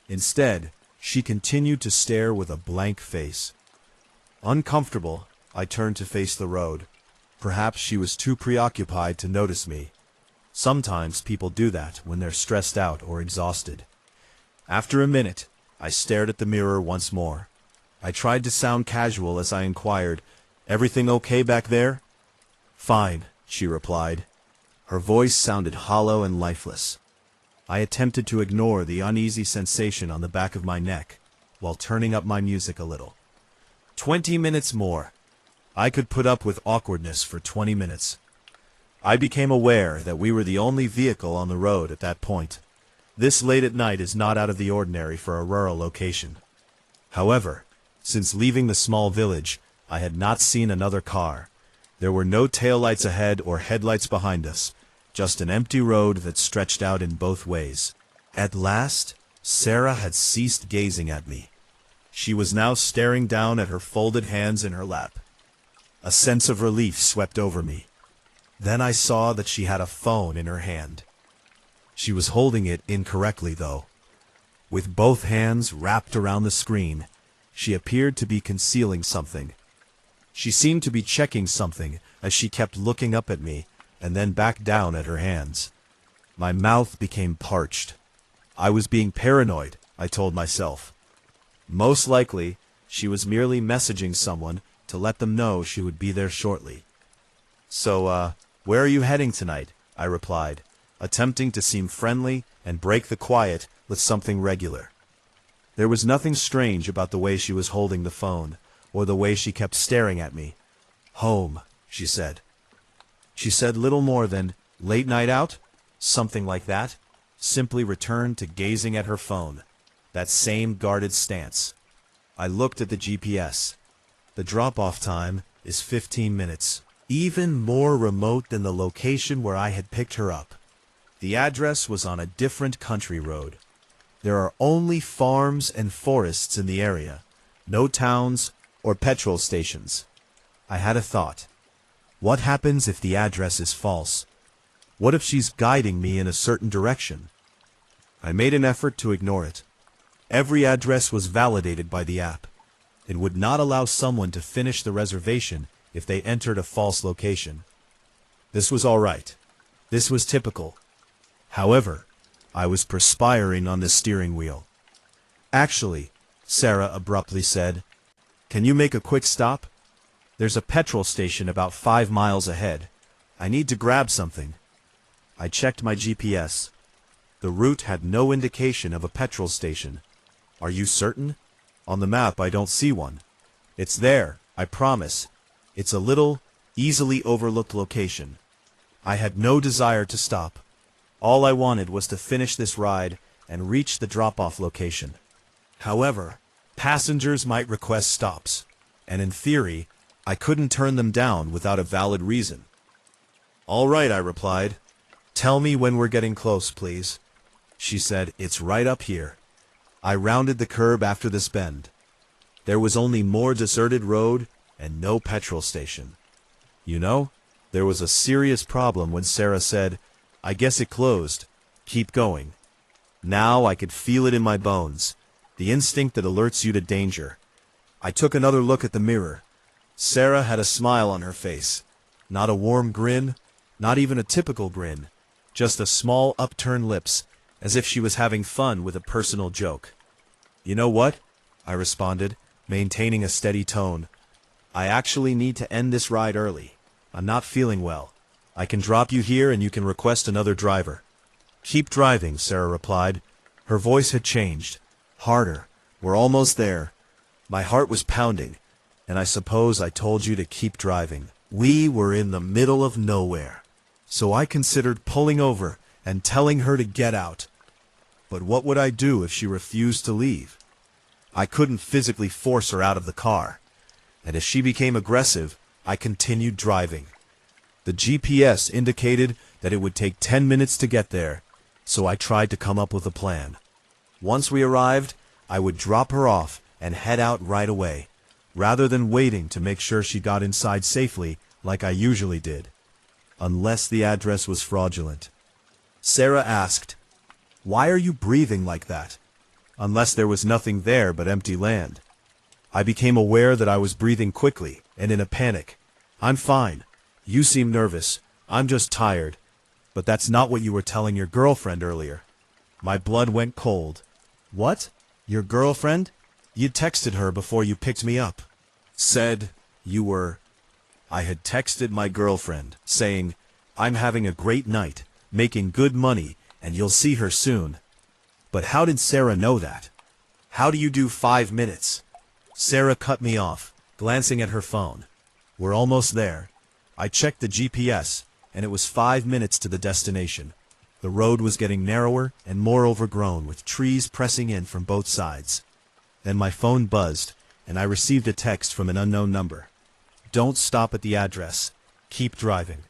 Instead, she continued to stare with a blank face. Uncomfortable, I turned to face the road. Perhaps she was too preoccupied to notice me. Sometimes people do that when they're stressed out or exhausted. After a minute, I stared at the mirror once more. I tried to sound casual as I inquired, "Everything okay back there?" "Fine," she replied. Her voice sounded hollow and lifeless. I attempted to ignore the uneasy sensation on the back of my neck, while turning up my music a little. 20 minutes more. I could put up with awkwardness for 20 minutes. I became aware that we were the only vehicle on the road at that point. This late at night is not out of the ordinary for a rural location. However, since leaving the small village, I had not seen another car. There were no taillights ahead or headlights behind us, just an empty road that stretched out in both ways. At last, Sarah had ceased gazing at me. She was now staring down at her folded hands in her lap. A sense of relief swept over me. Then I saw that she had a phone in her hand. She was holding it incorrectly, though. With both hands wrapped around the screen, she appeared to be concealing something. She seemed to be checking something as she kept looking up at me and then back down at her hands. My mouth became parched. I was being paranoid, I told myself. Most likely, she was merely messaging someone to let them know she would be there shortly. "So, where are you heading tonight?" I replied, attempting to seem friendly and break the quiet with something regular. There was nothing strange about the way she was holding the phone, or the way she kept staring at me. "Home," she said. She said little more than, "Late night out?" Something like that. Simply returned to gazing at her phone. That same guarded stance. I looked at the GPS. The drop-off time is 15 minutes. Even more remote than the location where I had picked her up. The address was on a different country road. There are only farms and forests in the area. No towns or petrol stations. I had a thought. What happens if the address is false? What if she's guiding me in a certain direction? I made an effort to ignore it. Every address was validated by the app. It would not allow someone to finish the reservation if they entered a false location. This was all right. This was typical. However, I was perspiring on the steering wheel. "Actually," Sarah abruptly said, "can you make a quick stop? There's a petrol station about 5 miles ahead. I need to grab something." I checked my GPS. The route had no indication of a petrol station. "Are you certain? On the map I don't see one." "It's there, I promise. It's a little, easily overlooked location." I had no desire to stop. All I wanted was to finish this ride and reach the drop-off location. However, passengers might request stops, and in theory, I couldn't turn them down without a valid reason. "All right," I replied. "Tell me when we're getting close, please." She said, "It's right up here." I rounded the curb after this bend. There was only more deserted road and no petrol station. You know, there was a serious problem when Sarah said, "I guess it closed. Keep going." Now I could feel it in my bones, the instinct that alerts you to danger. I took another look at the mirror. Sarah had a smile on her face. Not a warm grin, not even a typical grin, just a small upturned lips, as if she was having fun with a personal joke. "You know what?" I responded, maintaining a steady tone. "I actually need to end this ride early. I'm not feeling well. I can drop you here and you can request another driver." "Keep driving," Sarah replied. Her voice had changed. Harder. "We're almost there." My heart was pounding, and I suppose I told you to keep driving. We were in the middle of nowhere, so I considered pulling over and telling her to get out. But what would I do if she refused to leave? I couldn't physically force her out of the car, and if she became aggressive, I continued driving. The GPS indicated that it would take 10 minutes to get there, so I tried to come up with a plan. Once we arrived, I would drop her off and head out right away, rather than waiting to make sure she got inside safely like I usually did. Unless the address was fraudulent. Sarah asked, "Why are you breathing like that?" Unless there was nothing there but empty land. I became aware that I was breathing quickly and in a panic. "I'm fine. You seem nervous. I'm just tired." "But that's not what you were telling your girlfriend earlier." My blood went cold. "What? Your girlfriend? You texted her before you picked me up." "Said you were..." I had texted my girlfriend, saying, "I'm having a great night, making good money, and you'll see her soon." But how did Sarah know that? "How do you do 5 minutes?" Sarah cut me off, glancing at her phone. "We're almost there." I checked the GPS, and it was 5 minutes to the destination. The road was getting narrower and more overgrown, with trees pressing in from both sides. Then my phone buzzed, and I received a text from an unknown number. "Don't stop at the address. Keep driving."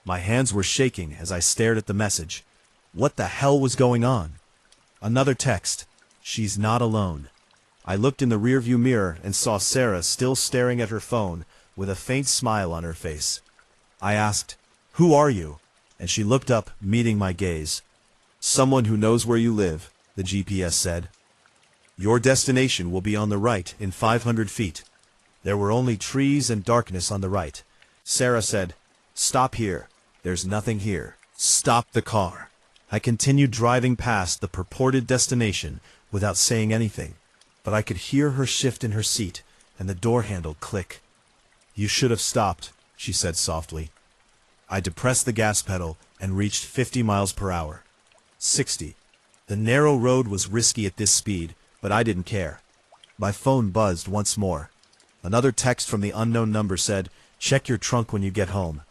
My hands were shaking as I stared at the message. What the hell was going on? Another text. "She's not alone." I looked in the rearview mirror and saw Sarah still staring at her phone with a faint smile on her face. I asked, "Who are you?" And she looked up, meeting my gaze. "Someone who knows where you live," the GPS said. "Your destination will be on the right in 500 feet. There were only trees and darkness on the right. Sarah said, "Stop here. There's nothing here." Stop the car. I continued driving past the purported destination without saying anything, but I could hear her shift in her seat and the door handle click. "You should have stopped," she said softly. I depressed the gas pedal and reached 50 miles per hour. 60. The narrow road was risky at this speed, but I didn't care. My phone buzzed once more. Another text from the unknown number said, "Check your trunk when you get home."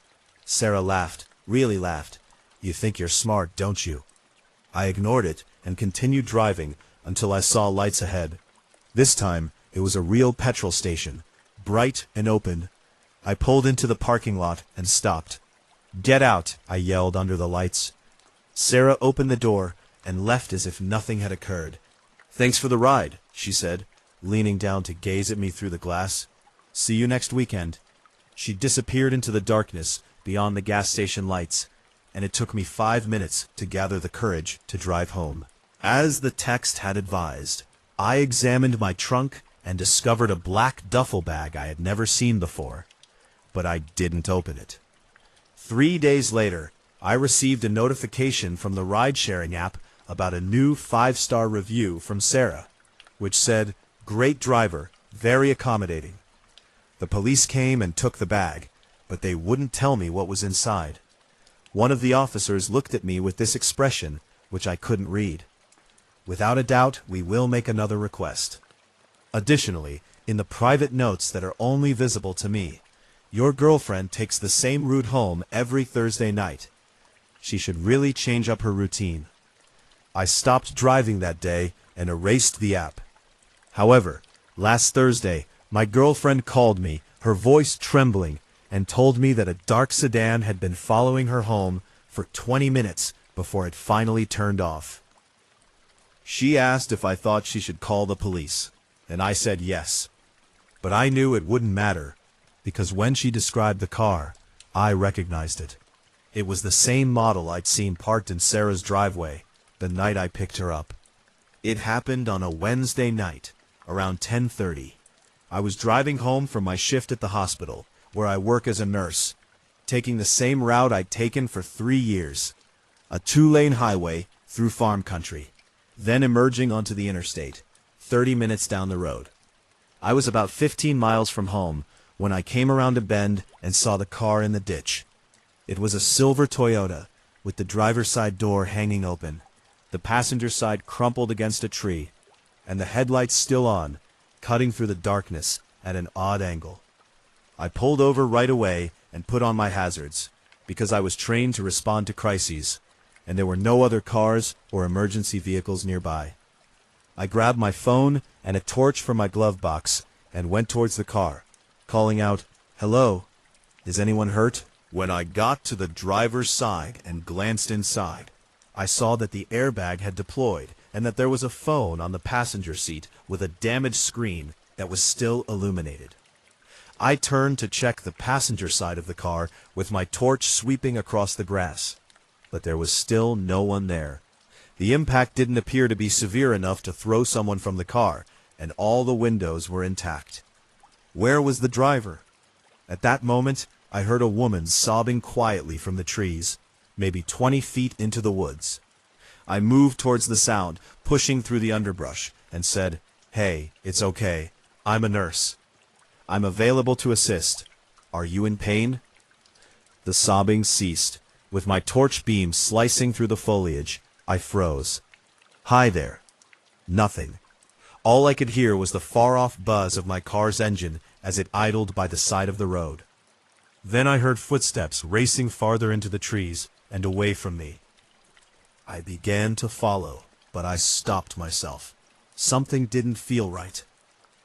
Sarah laughed, really laughed. "You think you're smart, don't you?" I ignored it and continued driving until I saw lights ahead. This time, it was a real petrol station, bright and open. I pulled into the parking lot and stopped. "Get out," I yelled under the lights. Sarah opened the door and left as if nothing had occurred. "Thanks for the ride," she said, leaning down to gaze at me through the glass. "See you next weekend." She disappeared into the darkness beyond the gas station lights, and it took me 5 minutes to gather the courage to drive home. As the text had advised, I examined my trunk and discovered a black duffel bag I had never seen before, but I didn't open it. 3 days later, I received a notification from the ride-sharing app about a new 5-star review from Sarah, which said, "Great driver, very accommodating." The police came and took the bag, but they wouldn't tell me what was inside. One of the officers looked at me with this expression, which I couldn't read. "Without a doubt, we will make another request." Additionally, in the private notes that are only visible to me, your girlfriend takes the same route home every Thursday night. She should really change up her routine. I stopped driving that day and erased the app. However, last Thursday, my girlfriend called me, her voice trembling, and told me that a dark sedan had been following her home for 20 minutes before it finally turned off. She asked if I thought she should call the police, and I said yes. But I knew it wouldn't matter, because when she described the car, I recognized it. It was the same model I'd seen parked in Sarah's driveway the night I picked her up. It happened on a Wednesday night, around 10:30. I was driving home from my shift at the hospital, where I work as a nurse, taking the same route I'd taken for 3 years, a 2-lane highway through farm country, then emerging onto the interstate, 30 minutes down the road. I was about 15 miles from home when I came around a bend and saw the car in the ditch. It was a silver Toyota, with the driver's side door hanging open, the passenger side crumpled against a tree, and the headlights still on, cutting through the darkness at an odd angle. I pulled over right away and put on my hazards, because I was trained to respond to crises, and there were no other cars or emergency vehicles nearby. I grabbed my phone and a torch from my glove box and went towards the car, calling out, "Hello, is anyone hurt?" When I got to the driver's side and glanced inside, I saw that the airbag had deployed and that there was a phone on the passenger seat with a damaged screen that was still illuminated. I turned to check the passenger side of the car with my torch sweeping across the grass, but there was still no one there. The impact didn't appear to be severe enough to throw someone from the car, and all the windows were intact. Where was the driver? At that moment, I heard a woman sobbing quietly from the trees, maybe 20 feet into the woods. I moved towards the sound, pushing through the underbrush, and said, "Hey, it's okay. I'm a nurse. I'm available to assist. Are you in pain?" The sobbing ceased. With my torch beam slicing through the foliage, I froze. "Hi there." Nothing. All I could hear was the far-off buzz of my car's engine as it idled by the side of the road. Then I heard footsteps racing farther into the trees and away from me. I began to follow, but I stopped myself. Something didn't feel right.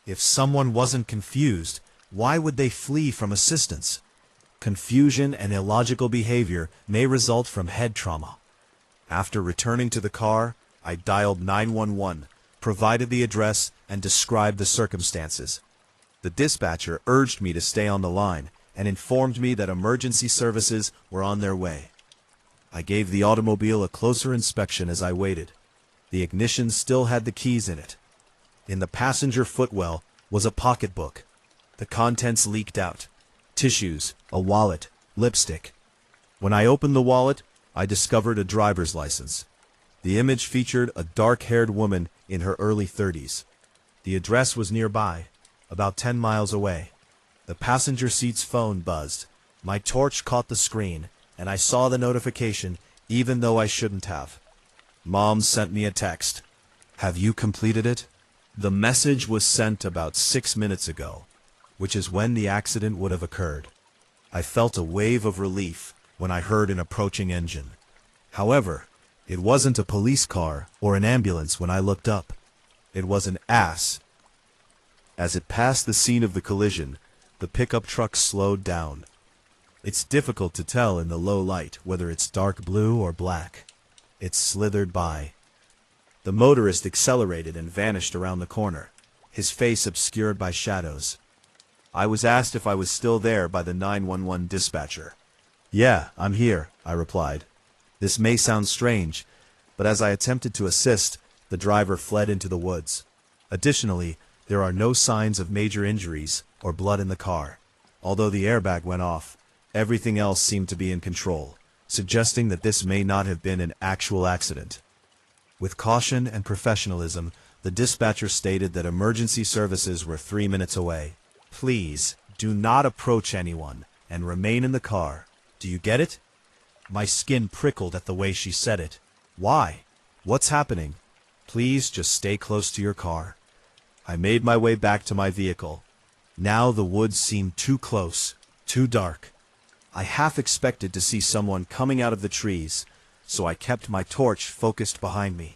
If someone wasn't confused, why would they flee from assistance? Confusion and illogical behavior may result from head trauma. After returning to the car, I dialed 911, provided the address, and described the circumstances. The dispatcher urged me to stay on the line and informed me that emergency services were on their way. I gave the automobile a closer inspection as I waited. The ignition still had the keys in it. In the passenger footwell was a pocketbook. The contents leaked out. Tissues, a wallet, lipstick. When I opened the wallet, I discovered a driver's license. The image featured a dark-haired woman in her early 30s. The address was nearby, about 10 miles away. The passenger seat's phone buzzed. My torch caught the screen, and I saw the notification even though I shouldn't have. Mom sent me a text. Have you completed it? The message was sent about 6 minutes ago, which is when the accident would have occurred. I felt a wave of relief when I heard an approaching engine. However, it wasn't a police car or an ambulance when I looked up. It was an ass. As it passed the scene of the collision, the pickup truck slowed down. It's difficult to tell in the low light whether it's dark blue or black. It slithered by. The motorist accelerated and vanished around the corner, his face obscured by shadows. I was asked if I was still there by the 911 dispatcher. "Yeah, I'm here," I replied. This may sound strange, but as I attempted to assist, the driver fled into the woods. Additionally, there are no signs of major injuries or blood in the car. Although the airbag went off, everything else seemed to be in control, suggesting that this may not have been an actual accident. With caution and professionalism, the dispatcher stated that emergency services were 3 minutes away. "Please, do not approach anyone and remain in the car. Do you get it?" My skin prickled at the way she said it. "Why? What's happening?" "Please just stay close to your car." I made my way back to my vehicle. Now the woods seemed too close, too dark. I half expected to see someone coming out of the trees, so I kept my torch focused behind me.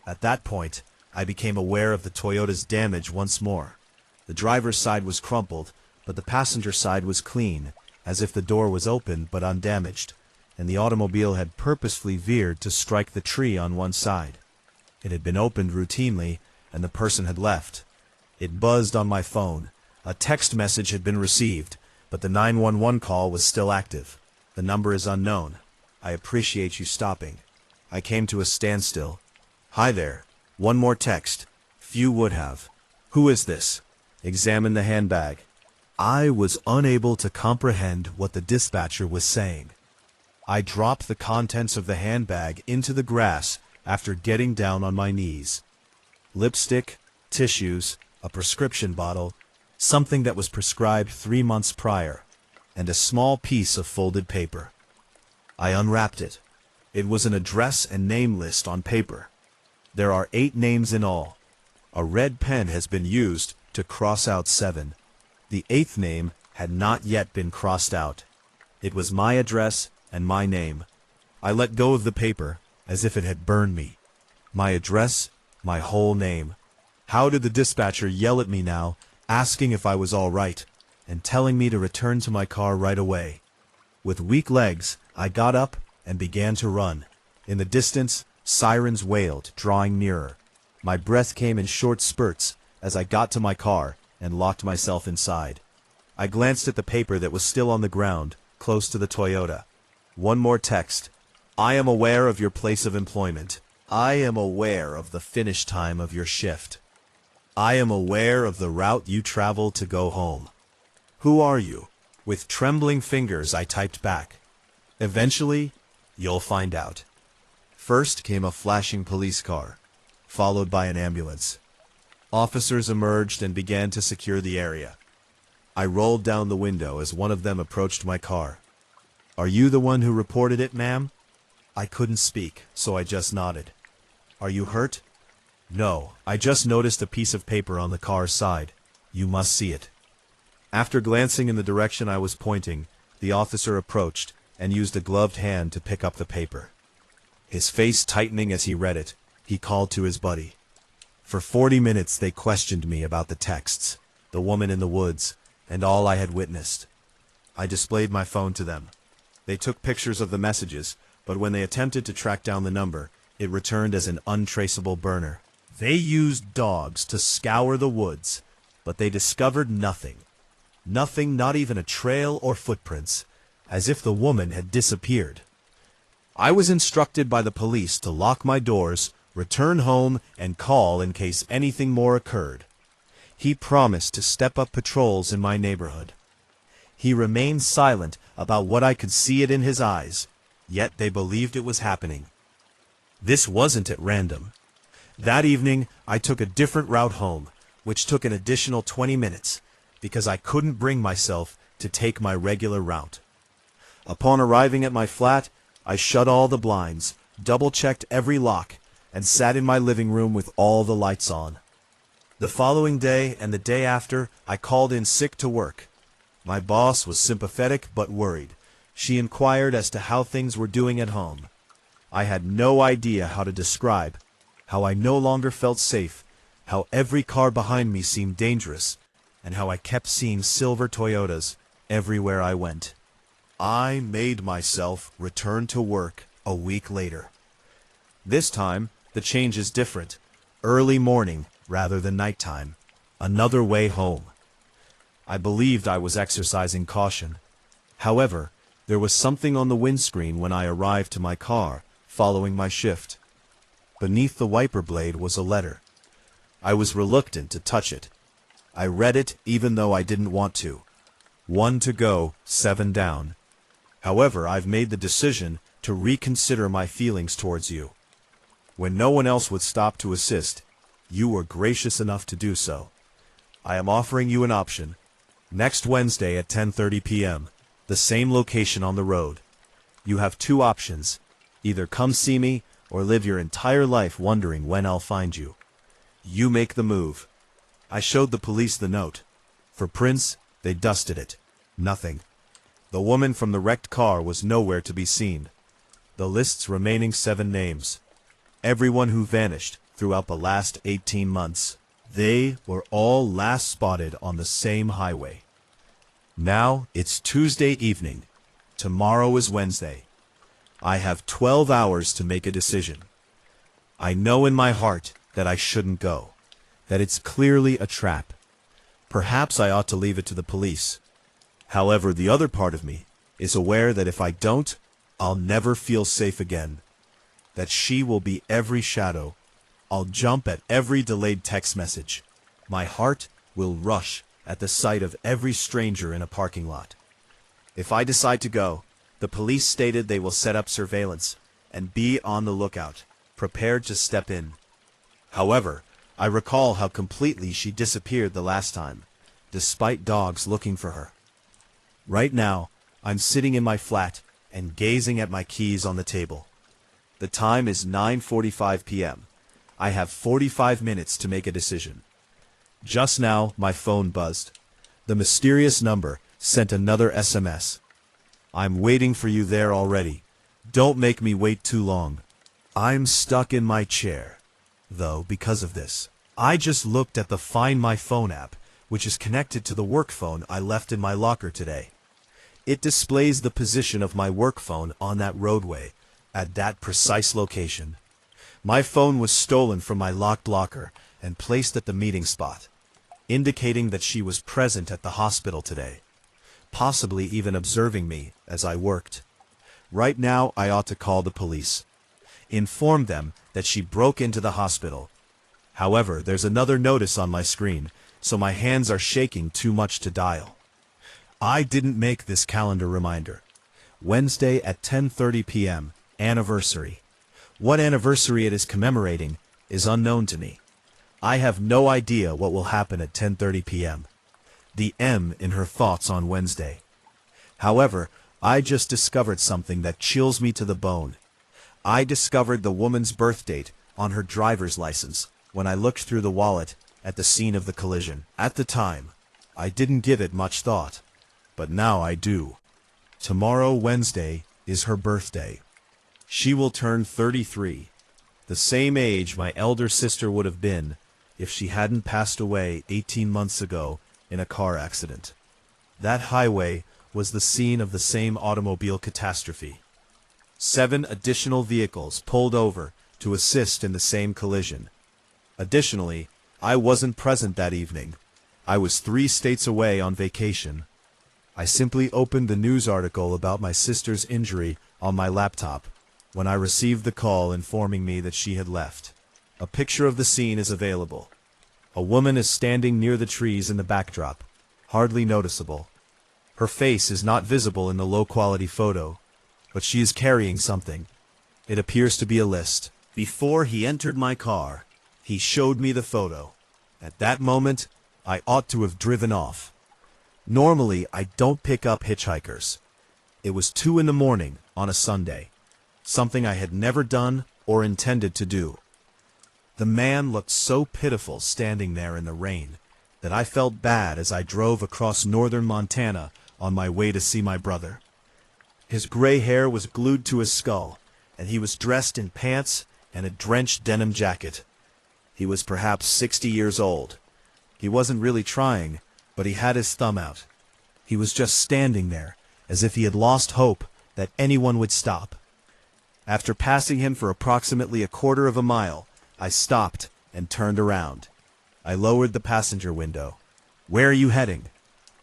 At that point, I became aware of the Toyota's damage once more. The driver's side was crumpled, but the passenger side was clean, as if the door was open but undamaged, and the automobile had purposefully veered to strike the tree on one side. It had been opened routinely, and the person had left. It buzzed on my phone. A text message had been received, but the 911 call was still active. "The number is unknown. I appreciate you stopping." I came to a standstill. "Hi there. One more text. Few would have. Who is this?" Examine the handbag. I was unable to comprehend what the dispatcher was saying. I dropped the contents of the handbag into the grass after getting down on my knees. Lipstick, tissues, a prescription bottle, something that was prescribed 3 months prior, and a small piece of folded paper. I unwrapped it. It was an address and name list on paper. There are 8 names in all. A red pen has been used to cross out 7. The 8th name had not yet been crossed out. It was my address and my name. I let go of the paper as if it had burned me. My address, my whole name. How did the dispatcher yell at me now, asking if I was all right, and telling me to return to my car right away? With weak legs, I got up and began to run. In the distance, sirens wailed, drawing nearer. My breath came in short spurts as I got to my car and locked myself inside. I glanced at the paper that was still on the ground, close to the Toyota. One more text. "I am aware of your place of employment. I am aware of the finish time of your shift. I am aware of the route you travel to go home. Who are you?" With trembling fingers, I typed back. "Eventually, you'll find out." First came a flashing police car, followed by an ambulance. Officers emerged and began to secure the area. I rolled down the window as one of them approached my car. "Are you the one who reported it, ma'am?" I couldn't speak, so I just nodded. "Are you hurt?" "No, I just noticed a piece of paper on the car's side. You must see it." After glancing in the direction I was pointing, the officer approached and used a gloved hand to pick up the paper. His face tightening as he read it, he called to his buddy. For 40 minutes they questioned me about the texts, the woman in the woods, and all I had witnessed. I displayed my phone to them. They took pictures of the messages, but when they attempted to track down the number, it returned as an untraceable burner. They used dogs to scour the woods, but they discovered nothing. Nothing, not even a trail or footprints, as if the woman had disappeared. I was instructed by the police to lock my doors, return home, and call in case anything more occurred. He promised to step up patrols in my neighborhood. He remained silent about what I could see it in his eyes, yet they believed it was happening. This wasn't at random. That evening, I took a different route home, which took an additional 20 minutes, because I couldn't bring myself to take my regular route. Upon arriving at my flat, I shut all the blinds, double-checked every lock, and sat in my living room with all the lights on. The following day and the day after, I called in sick to work. My boss was sympathetic but worried. She inquired as to how things were doing at home. I had no idea how to describe how I no longer felt safe, how every car behind me seemed dangerous, and how I kept seeing silver Toyotas everywhere I went. I made myself return to work a week later. This time, the change is different. Early morning rather than nighttime. Another way home. I believed I was exercising caution. However, there was something on the windscreen when I arrived to my car following my shift. Beneath the wiper blade was a letter. I was reluctant to touch it. I read it even though I didn't want to. 1 to go, 7 down. However, I've made the decision to reconsider my feelings towards you. When no one else would stop to assist, you were gracious enough to do so. I am offering you an option. Next Wednesday at 10:30 p.m., the same location on the road. You have 2 options. Either come see me or live your entire life wondering when I'll find you. You make the move. I showed the police the note. For Prince, they dusted it. Nothing. The woman from the wrecked car was nowhere to be seen. The list's remaining 7 names. Everyone who vanished throughout the last 18 months. They were all last spotted on the same highway. Now it's Tuesday evening. Tomorrow is Wednesday. I have 12 hours to make a decision. I know in my heart that I shouldn't go, that it's clearly a trap. Perhaps I ought to leave it to the police. However, the other part of me is aware that if I don't, I'll never feel safe again. That she will be every shadow. I'll jump at every delayed text message. My heart will rush at the sight of every stranger in a parking lot. If I decide to go, the police stated they will set up surveillance and be on the lookout, prepared to step in. However, I recall how completely she disappeared the last time, despite dogs looking for her. Right now, I'm sitting in my flat and gazing at my keys on the table. The time is 9:45 p.m. I have 45 minutes to make a decision. Just now, my phone buzzed. The mysterious number sent another SMS. I'm waiting for you there already. Don't make me wait too long. I'm stuck in my chair, though, because of this. I just looked at the Find My Phone app, which is connected to the work phone I left in my locker today. It displays the position of my work phone on that roadway, at that precise location. My phone was stolen from my locked locker and placed at the meeting spot, indicating that she was present at the hospital today, possibly even observing me as I worked. Right now, I ought to call the police. Inform them that she broke into the hospital. However, there's another notice on my screen, so my hands are shaking too much to dial. I didn't make this calendar reminder. Wednesday at 10:30 p.m., anniversary. What anniversary it is commemorating is unknown to me. I have no idea what will happen at 10:30 p.m. The M in her thoughts on Wednesday. However, I just discovered something that chills me to the bone. I discovered the woman's birth date on her driver's license when I looked through the wallet at the scene of the collision. At the time, I didn't give it much thought, but now I do. Tomorrow, Wednesday, is her birthday. She will turn 33, the same age my elder sister would have been if she hadn't passed away 18 months ago in a car accident. That highway was the scene of the same automobile catastrophe. 7 additional vehicles pulled over to assist in the same collision. Additionally, I wasn't present that evening. I was 3 states away on vacation. I simply opened the news article about my sister's injury on my laptop when I received the call informing me that she had left. A picture of the scene is available. A woman is standing near the trees in the backdrop, hardly noticeable. Her face is not visible in the low-quality photo, but she is carrying something. It appears to be a list. Before he entered my car, he showed me the photo. At that moment, I ought to have driven off. Normally, I don't pick up hitchhikers. It was 2 in the morning on a Sunday, something I had never done or intended to do. The man looked so pitiful standing there in the rain that I felt bad as I drove across northern Montana on my way to see my brother. His gray hair was glued to his skull, and he was dressed in pants and a drenched denim jacket. He was perhaps 60 years old. He wasn't really trying, but he had his thumb out. He was just standing there, as if he had lost hope that anyone would stop. After passing him for approximately a quarter of a mile, I stopped and turned around. I lowered the passenger window. "Where are you heading?"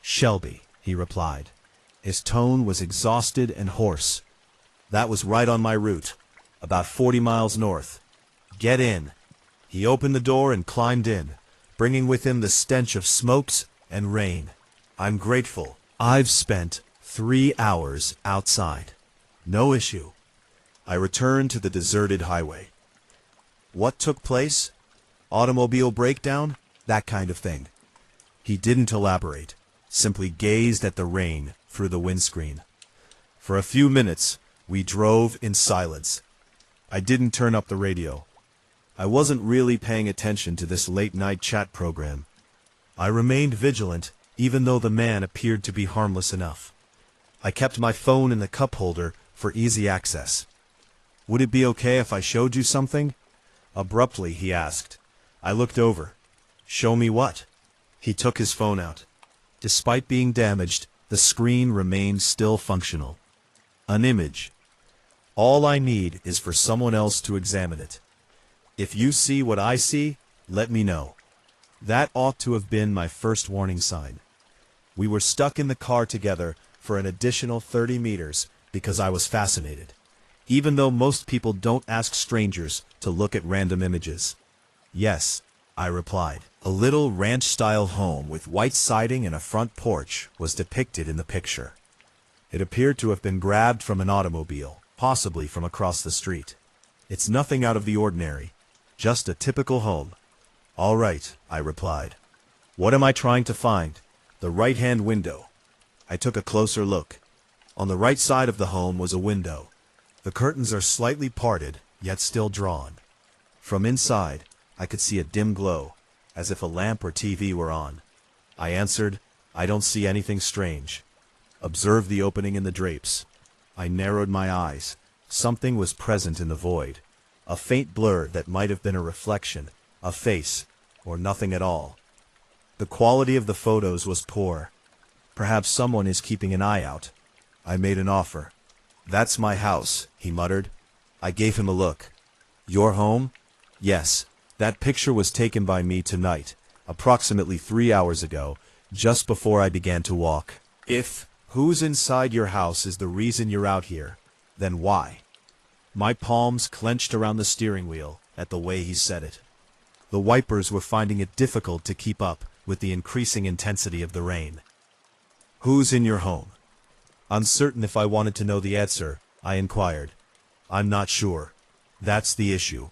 "Shelby," he replied. His tone was exhausted and hoarse. "That was right on my route, about 40 miles north." "Get in." He opened the door and climbed in, bringing with him the stench of smokes and rain. "I'm grateful. I've spent 3 hours outside. No issue." I returned to the deserted highway. "What took place? Automobile breakdown? That kind of thing." He didn't elaborate, simply gazed at the rain through the windscreen. For a few minutes, we drove in silence. I didn't turn up the radio. I wasn't really paying attention to this late-night chat program. I remained vigilant, even though the man appeared to be harmless enough. I kept my phone in the cup holder for easy access. "Would it be okay if I showed you something?" Abruptly, he asked. I looked over. "Show me what?" He took his phone out. Despite being damaged, the screen remained still functional. "An image. All I need is for someone else to examine it. If you see what I see, let me know." That ought to have been my first warning sign. We were stuck in the car together for an additional 30 meters because I was fascinated, even though most people don't ask strangers to look at random images. "Yes," I replied. A little ranch-style home with white siding and a front porch was depicted in the picture. It appeared to have been grabbed from an automobile, possibly from across the street. "It's nothing out of the ordinary. Just a typical home." "All right," I replied. "What am I trying to find?" "The right-hand window." I took a closer look. On the right side of the home was a window. The curtains are slightly parted, yet still drawn. From inside, I could see a dim glow, as if a lamp or TV were on. I answered, "I don't see anything strange." "Observe the opening in the drapes." I narrowed my eyes. Something was present in the void. A faint blur that might have been a reflection, a face, or nothing at all. The quality of the photos was poor. "Perhaps someone is keeping an eye out." I made an offer. "That's my house," he muttered. I gave him a look. "Your home?" "Yes. That picture was taken by me tonight, approximately 3 hours ago, just before I began to walk." "If who's inside your house is the reason you're out here, then why?" My palms clenched around the steering wheel at the way he said it. The wipers were finding it difficult to keep up with the increasing intensity of the rain. "Who's in your home?" Uncertain if I wanted to know the answer, I inquired. "I'm not sure. That's the issue."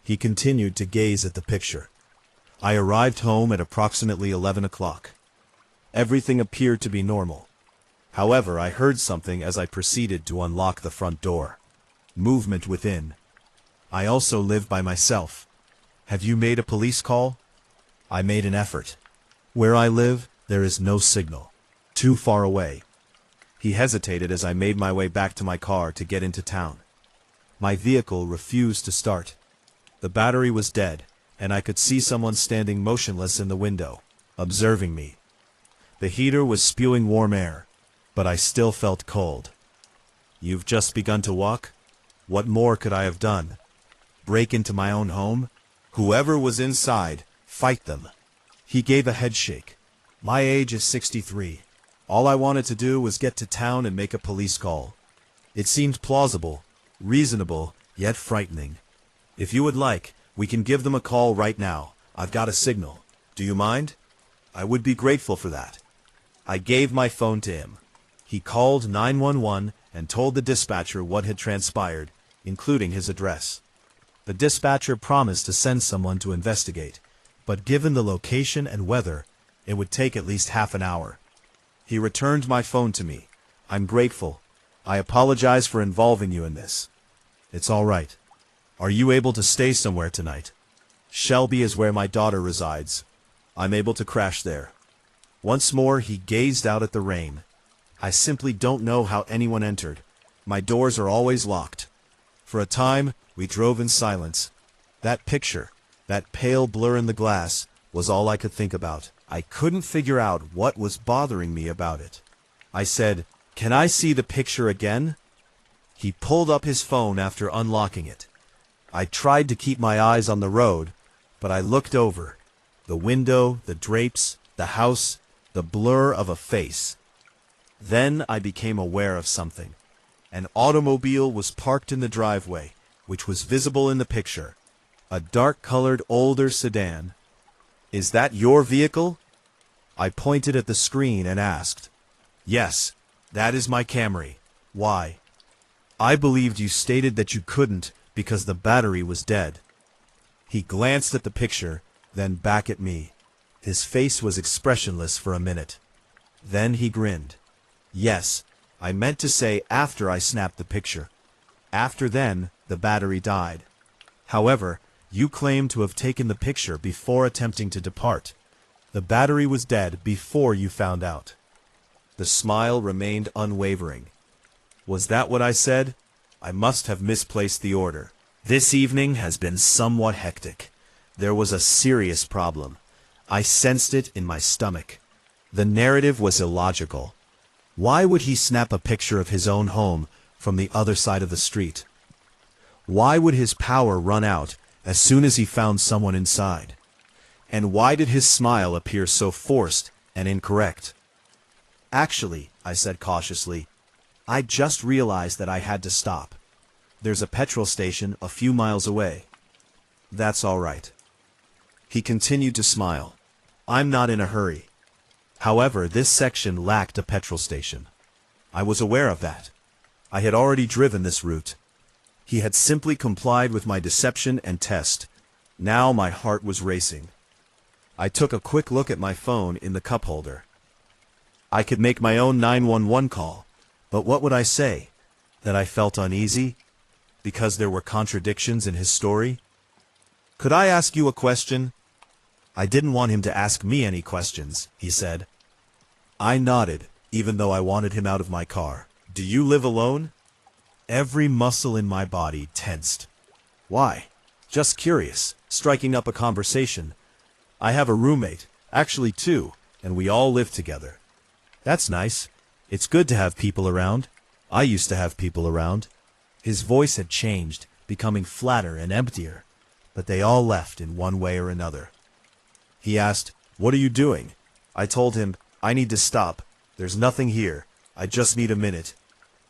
He continued to gaze at the picture. I arrived home at approximately 11 o'clock. Everything appeared to be normal. However, I heard something as I proceeded to unlock the front door. Movement within. I also live by myself. "Have you made a police call?" I made an effort. "Where I live, there is no signal. Too far away." He hesitated as I made my way back to my car to get into town. My vehicle refused to start. The battery was dead, and I could see someone standing motionless in the window, observing me. The heater was spewing warm air, but I still felt cold. "You've just begun to walk? What more could I have done? Break into my own home? Whoever was inside, fight them." He gave a head shake. "My age is 63. All I wanted to do was get to town and make a police call." It seemed plausible, reasonable, yet frightening. "If you would like, we can give them a call right now. I've got a signal. Do you mind?" "I would be grateful for that." I gave my phone to him. He called 911 and told the dispatcher what had transpired, including his address. The dispatcher promised to send someone to investigate, but given the location and weather, it would take at least half an hour. He returned my phone to me. "I'm grateful. I apologize for involving you in this. It's all right. Are you able to stay somewhere tonight? Shelby is where my daughter resides. I'm able to crash there. Once more he gazed out at the rain. I simply don't know how anyone entered. My doors are always locked. For a time, we drove in silence. That picture, that pale blur in the glass, was all I could think about. I couldn't figure out what was bothering me about it. I said, "Can I see the picture again?" He pulled up his phone after unlocking it. I tried to keep my eyes on the road, but I looked over. The window, the drapes, the house, the blur of a face. Then I became aware of something. An automobile was parked in the driveway, which was visible in the picture. A dark-colored older sedan. "Is that your vehicle?" I pointed at the screen and asked. "Yes, that is my Camry. Why?" "I believed you stated that you couldn't because the battery was dead." He glanced at the picture, then back at me. His face was expressionless for a minute. Then he grinned. "Yes, I meant to say after I snapped the picture. After then, the battery died. However, you claim to have taken the picture before attempting to depart. The battery was dead before you found out." The smile remained unwavering. Was that what I said? I must have misplaced the order. This evening has been somewhat hectic. There was a serious problem. I sensed it in my stomach. The narrative was illogical. Why would he snap a picture of his own home from the other side of the street? Why would his power run out as soon as he found someone inside? And why did his smile appear so forced and incorrect? "Actually," I said cautiously, "I just realized that I had to stop. There's a petrol station a few miles away." "That's all right." He continued to smile. "I'm not in a hurry." However, this section lacked a petrol station. I was aware of that. I had already driven this route. He had simply complied with my deception and test. Now my heart was racing. I took a quick look at my phone in the cup holder. I could make my own 911 call, but what would I say? That I felt uneasy? Because there were contradictions in his story? "Could I ask you a question?" I didn't want him to ask me any questions, he said. I nodded, even though I wanted him out of my car. "Do you live alone?" Every muscle in my body tensed. "Why?" "Just curious, striking up a conversation. I have a roommate, actually two, and we all live together." "That's nice. It's good to have people around. I used to have people around." His voice had changed, becoming flatter and emptier, but they all left in one way or another. He asked, "What are you doing?" I told him, "I need to stop. There's nothing here. I just need a minute."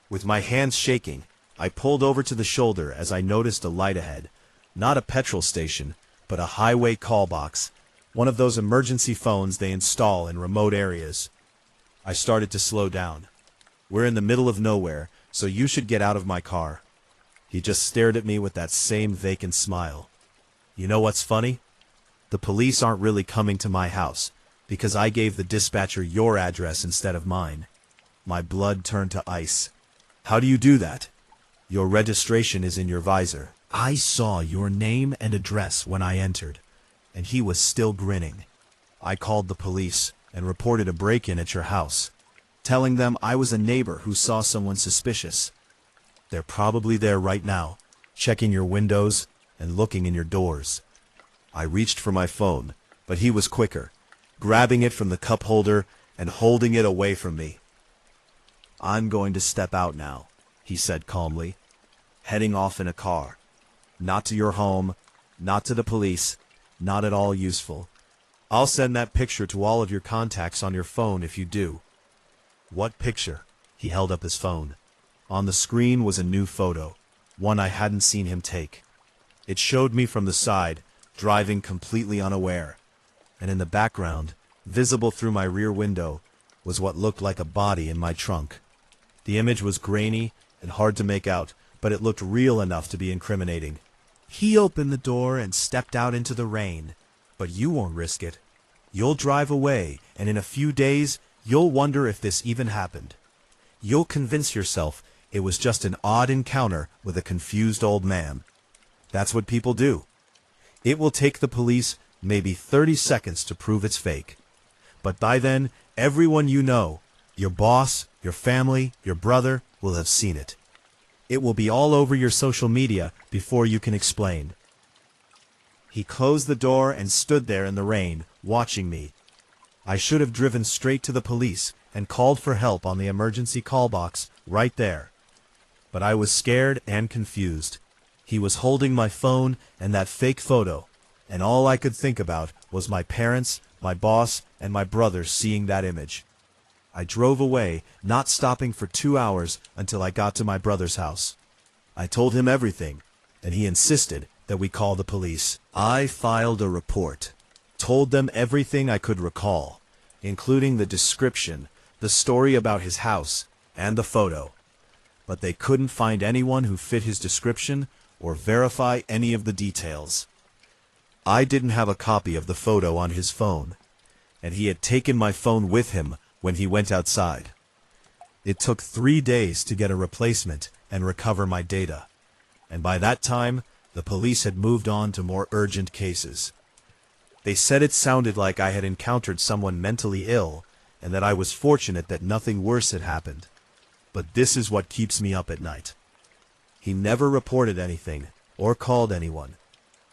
With my hands shaking, I pulled over to the shoulder as I noticed a light ahead. Not a petrol station, but a highway call box, one of those emergency phones they install in remote areas. I started to slow down. "We're in the middle of nowhere, so you should get out of my car." He just stared at me with that same vacant smile. "You know what's funny? The police aren't really coming to my house, because I gave the dispatcher your address instead of mine." My blood turned to ice. "How do you do that?" "Your registration is in your visor. I saw your name and address when I entered." And he was still grinning. "I called the police and reported a break-in at your house, telling them I was a neighbor who saw someone suspicious. They're probably there right now, checking your windows and looking in your doors." I reached for my phone, but he was quicker, grabbing it from the cup holder and holding it away from me. "I'm going to step out now," he said calmly, "heading off in a car. Not to your home, not to the police, not at all useful. I'll send that picture to all of your contacts on your phone if you do." "What picture?" He held up his phone. On the screen was a new photo, one I hadn't seen him take. It showed me from the side, driving completely unaware, and in the background, visible through my rear window, was what looked like a body in my trunk. The image was grainy and hard to make out, but it looked real enough to be incriminating. "He opened the door and stepped out into the rain, but you won't risk it. You'll drive away, and in a few days, you'll wonder if this even happened. You'll convince yourself It was just an odd encounter with a confused old man. That's what people do. It will take the police maybe 30 seconds to prove it's fake. But by then, everyone you know, your boss, your family, your brother, will have seen it. It will be all over your social media before you can explain. He closed the door and stood there in the rain, watching me. I should have driven straight to the police and called for help on the emergency call box right there. But I was scared and confused. He was holding my phone and that fake photo, and all I could think about was my parents, my boss, and my brother seeing that image. I drove away, not stopping for 2 hours until I got to my brother's house. I told him everything, and he insisted that we call the police. I filed a report, told them everything I could recall, including the description, the story about his house, and the photo. But they couldn't find anyone who fit his description or verify any of the details. I didn't have a copy of the photo on his phone, and he had taken my phone with him when he went outside. It took 3 days to get a replacement and recover my data, and by that time, the police had moved on to more urgent cases. They said it sounded like I had encountered someone mentally ill, and that I was fortunate that nothing worse had happened. But this is what keeps me up at night. He never reported anything or called anyone.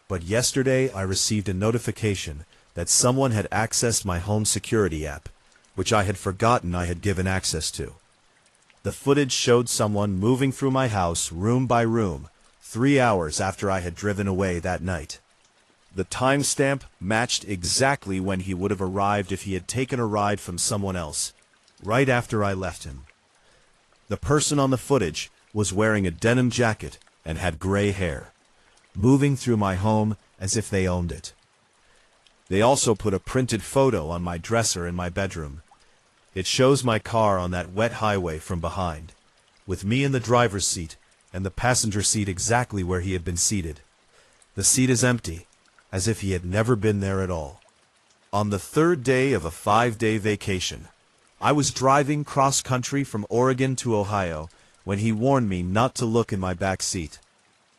But yesterday I received a notification that someone had accessed my home security app, which I had forgotten I had given access to. The footage showed someone moving through my house room by room 3 hours after I had driven away that night. The timestamp matched exactly when he would have arrived if he had taken a ride from someone else, right after I left him. The person on the footage was wearing a denim jacket and had gray hair, moving through my home as if they owned it. They also put a printed photo on my dresser in my bedroom. It shows my car on that wet highway from behind, with me in the driver's seat and the passenger seat exactly where he had been seated. The seat is empty, as if he had never been there at all. On the 3rd day of a 5-day vacation, I was driving cross-country from Oregon to Ohio when he warned me not to look in my back seat.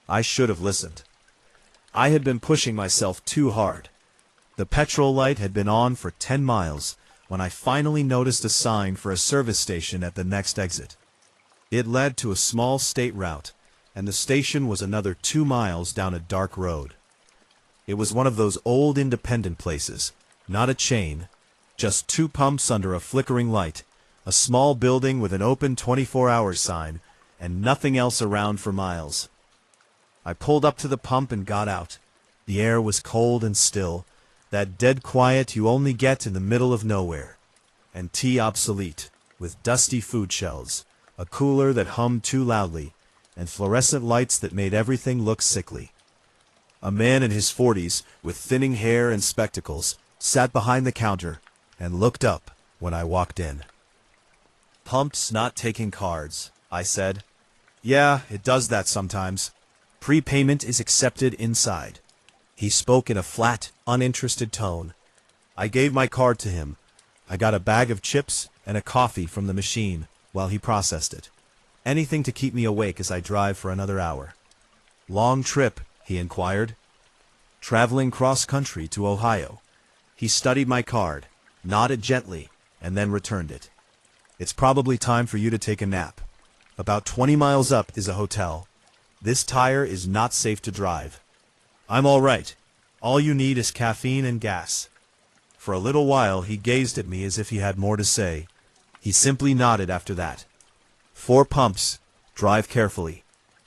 I should have listened. I had been pushing myself too hard. The petrol light had been on for 10 miles when I finally noticed a sign for a service station at the next exit. It led to a small state route, and the station was another 2 miles down a dark road. It was one of those old independent places, not a chain, just 2 pumps under a flickering light, a small building with an open 24-hour sign, and nothing else around for miles. I pulled up to the pump and got out. The air was cold and still, that dead quiet you only get in the middle of nowhere, and tea obsolete, with dusty food shelves, a cooler that hummed too loudly, and fluorescent lights that made everything look sickly. A man in his 40s, with thinning hair and spectacles, sat behind the counter and looked up when I walked in. "Pump's not taking cards," I said. "Yeah, it does that sometimes. Prepayment is accepted inside." He spoke in a flat, uninterested tone. I gave my card to him. I got a bag of chips and a coffee from the machine while he processed it. Anything to keep me awake as I drive for another hour. "Long trip?" he inquired. "Traveling cross-country to Ohio." He studied my card, nodded gently, and then returned it. "It's probably time for you to take a nap. About 20 miles up is a hotel. This tire is not safe to drive." "I'm all right. All you need is caffeine and gas." For a little while he gazed at me as if he had more to say. He simply nodded after that. 4 pumps. Drive carefully."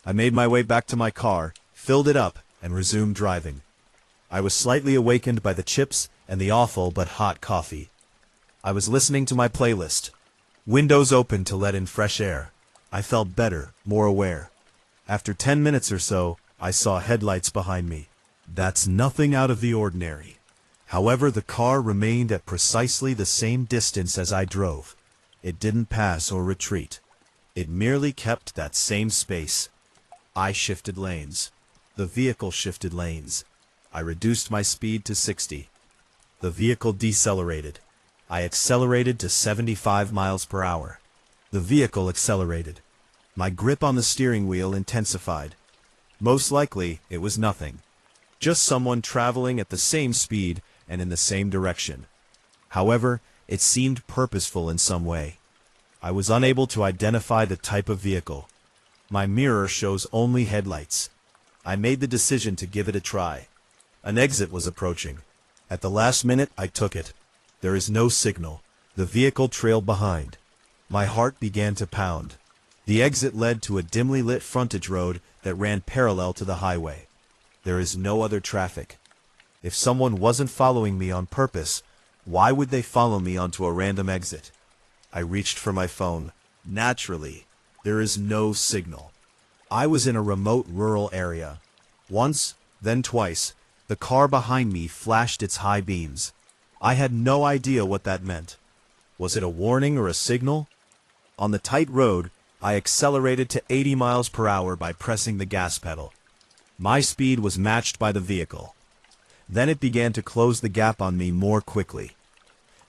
I made my way back to my car, filled it up, and resumed driving. I was slightly awakened by the chips and the awful but hot coffee. I was listening to my playlist. Windows open to let in fresh air. I felt better, more aware. After 10 minutes or so, I saw headlights behind me. That's nothing out of the ordinary. However, the car remained at precisely the same distance as I drove. It didn't pass or retreat. It merely kept that same space. I shifted lanes. The vehicle shifted lanes. I reduced my speed to 60. The vehicle decelerated. I accelerated to 75 miles per hour. The vehicle accelerated. My grip on the steering wheel intensified. Most likely, it was nothing. Just someone traveling at the same speed and in the same direction. However, it seemed purposeful in some way. I was unable to identify the type of vehicle. My mirror shows only headlights. I made the decision to give it a try. An exit was approaching. At the last minute, I took it. There is no signal. The vehicle trailed behind. My heart began to pound. The exit led to a dimly lit frontage road that ran parallel to the highway. There is no other traffic. If someone wasn't following me on purpose, why would they follow me onto a random exit? I reached for my phone. Naturally, there is no signal. I was in a remote rural area. Once, then twice, the car behind me flashed its high beams. I had no idea what that meant. Was it a warning or a signal? On the tight road, I accelerated to 80 miles per hour by pressing the gas pedal. My speed was matched by the vehicle. Then it began to close the gap on me more quickly.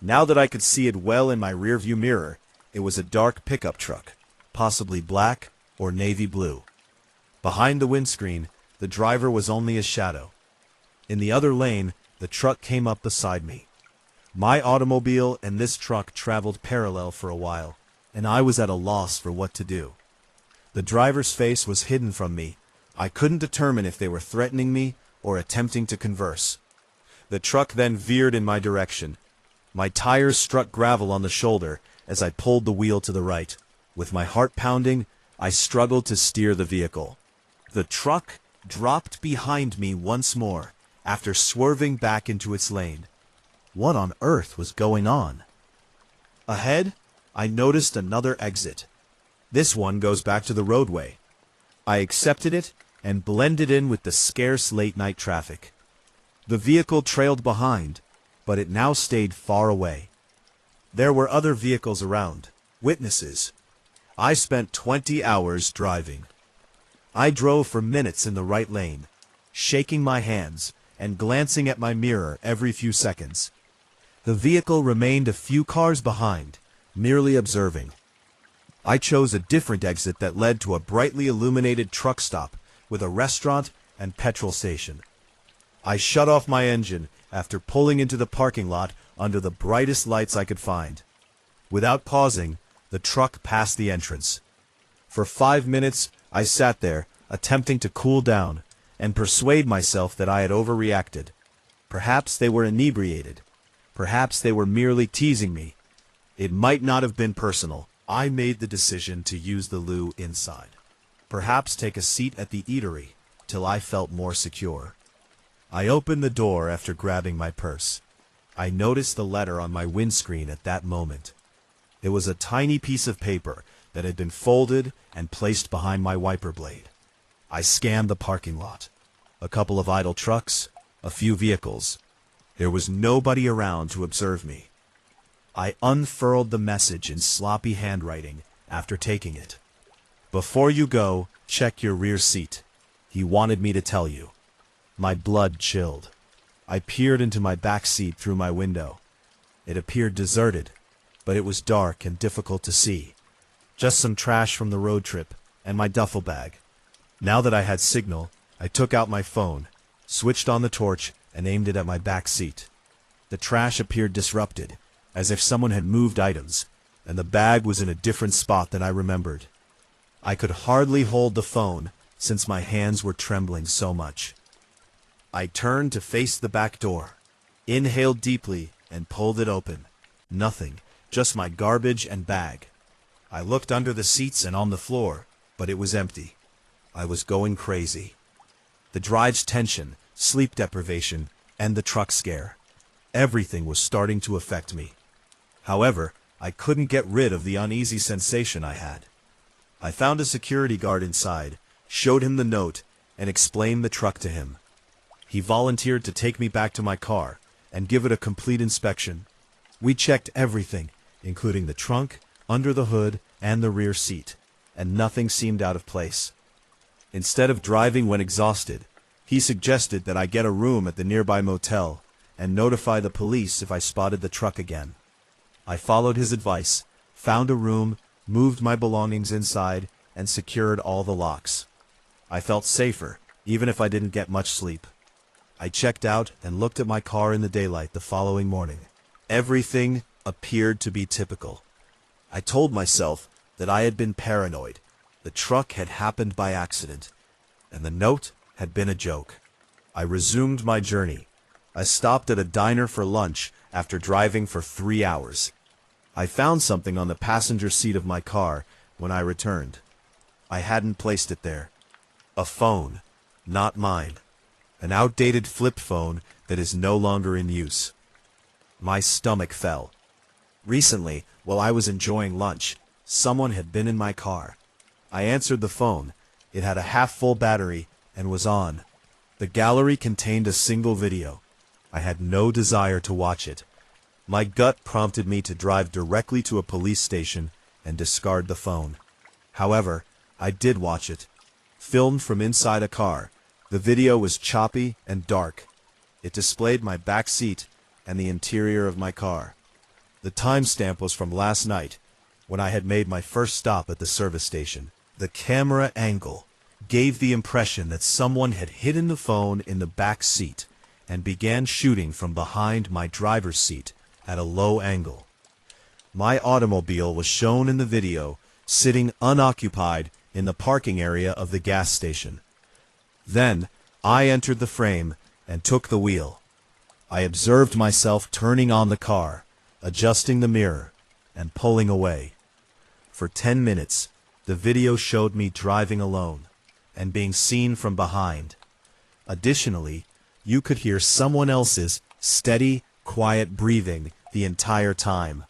Now that I could see it well in my rearview mirror, it was a dark pickup truck, possibly black or navy blue. Behind the windscreen, the driver was only a shadow. In the other lane, the truck came up beside me. My automobile and this truck traveled parallel for a while, and I was at a loss for what to do. The driver's face was hidden from me. I couldn't determine if they were threatening me or attempting to converse. The truck then veered in my direction. My tires struck gravel on the shoulder as I pulled the wheel to the right. With my heart pounding, I struggled to steer the vehicle. The truck dropped behind me once more after swerving back into its lane. What on earth was going on? Ahead, I noticed another exit. This one goes back to the roadway. I accepted it and blended in with the scarce late-night traffic. The vehicle trailed behind, but it now stayed far away. There were other vehicles around, witnesses. I spent 20 hours driving. I drove for minutes in the right lane, shaking my hands and glancing at my mirror every few seconds. The vehicle remained a few cars behind, merely observing. I chose a different exit that led to a brightly illuminated truck stop with a restaurant and petrol station. I shut off my engine after pulling into the parking lot under the brightest lights I could find. Without pausing, the truck passed the entrance. For 5 minutes, I sat there, attempting to cool down and persuade myself that I had overreacted. Perhaps they were inebriated. Perhaps they were merely teasing me. It might not have been personal. I made the decision to use the loo inside. Perhaps take a seat at the eatery till I felt more secure. I opened the door after grabbing my purse. I noticed the letter on my windscreen at that moment. It was a tiny piece of paper that had been folded and placed behind my wiper blade. I scanned the parking lot. A couple of idle trucks, a few vehicles. There was nobody around to observe me. I unfurled the message in sloppy handwriting after taking it. Before you go, check your rear seat. He wanted me to tell you. My blood chilled. I peered into my back seat through my window. It appeared deserted, but it was dark and difficult to see. Just some trash from the road trip and my duffel bag. Now that I had signal, I took out my phone, switched on the torch, and aimed it at my back seat. The trash appeared disrupted, as if someone had moved items, and the bag was in a different spot than I remembered. I could hardly hold the phone since my hands were trembling so much. I turned to face the back door, inhaled deeply, and pulled it open. Nothing, just my garbage and bag. I looked under the seats and on the floor, but it was empty. I was going crazy. The drive's tension, sleep deprivation, and the truck scare. Everything was starting to affect me. However, I couldn't get rid of the uneasy sensation I had. I found a security guard inside, showed him the note, and explained the truck to him. He volunteered to take me back to my car and give it a complete inspection. We checked everything, including the trunk, under the hood, and the rear seat, and nothing seemed out of place. Instead of driving when exhausted, he suggested that I get a room at the nearby motel and notify the police if I spotted the truck again. I followed his advice, found a room, moved my belongings inside, and secured all the locks. I felt safer, even if I didn't get much sleep. I checked out and looked at my car in the daylight the following morning. Everything appeared to be typical. I told myself that I had been paranoid. The truck had happened by accident, and the note had been a joke. I resumed my journey. I stopped at a diner for lunch after driving for 3 hours. I found something on the passenger seat of my car when I returned. I hadn't placed it there. A phone, not mine. An outdated flip phone that is no longer in use. My stomach fell. Recently, while I was enjoying lunch, someone had been in my car. I answered the phone. It had a half-full battery and was on. The gallery contained a single video. I had no desire to watch it. My gut prompted me to drive directly to a police station and discard the phone. However, I did watch it. Filmed from inside a car, the video was choppy and dark. It displayed my back seat and the interior of my car. The timestamp was from last night, when I had made my first stop at the service station. The camera angle gave the impression that someone had hidden the phone in the back seat and began shooting from behind my driver's seat at a low angle. My automobile was shown in the video sitting unoccupied in the parking area of the gas station. Then, I entered the frame and took the wheel. I observed myself turning on the car, adjusting the mirror, and pulling away. For 10 minutes, the video showed me driving alone and being seen from behind. Additionally, you could hear someone else's steady, quiet breathing the entire time.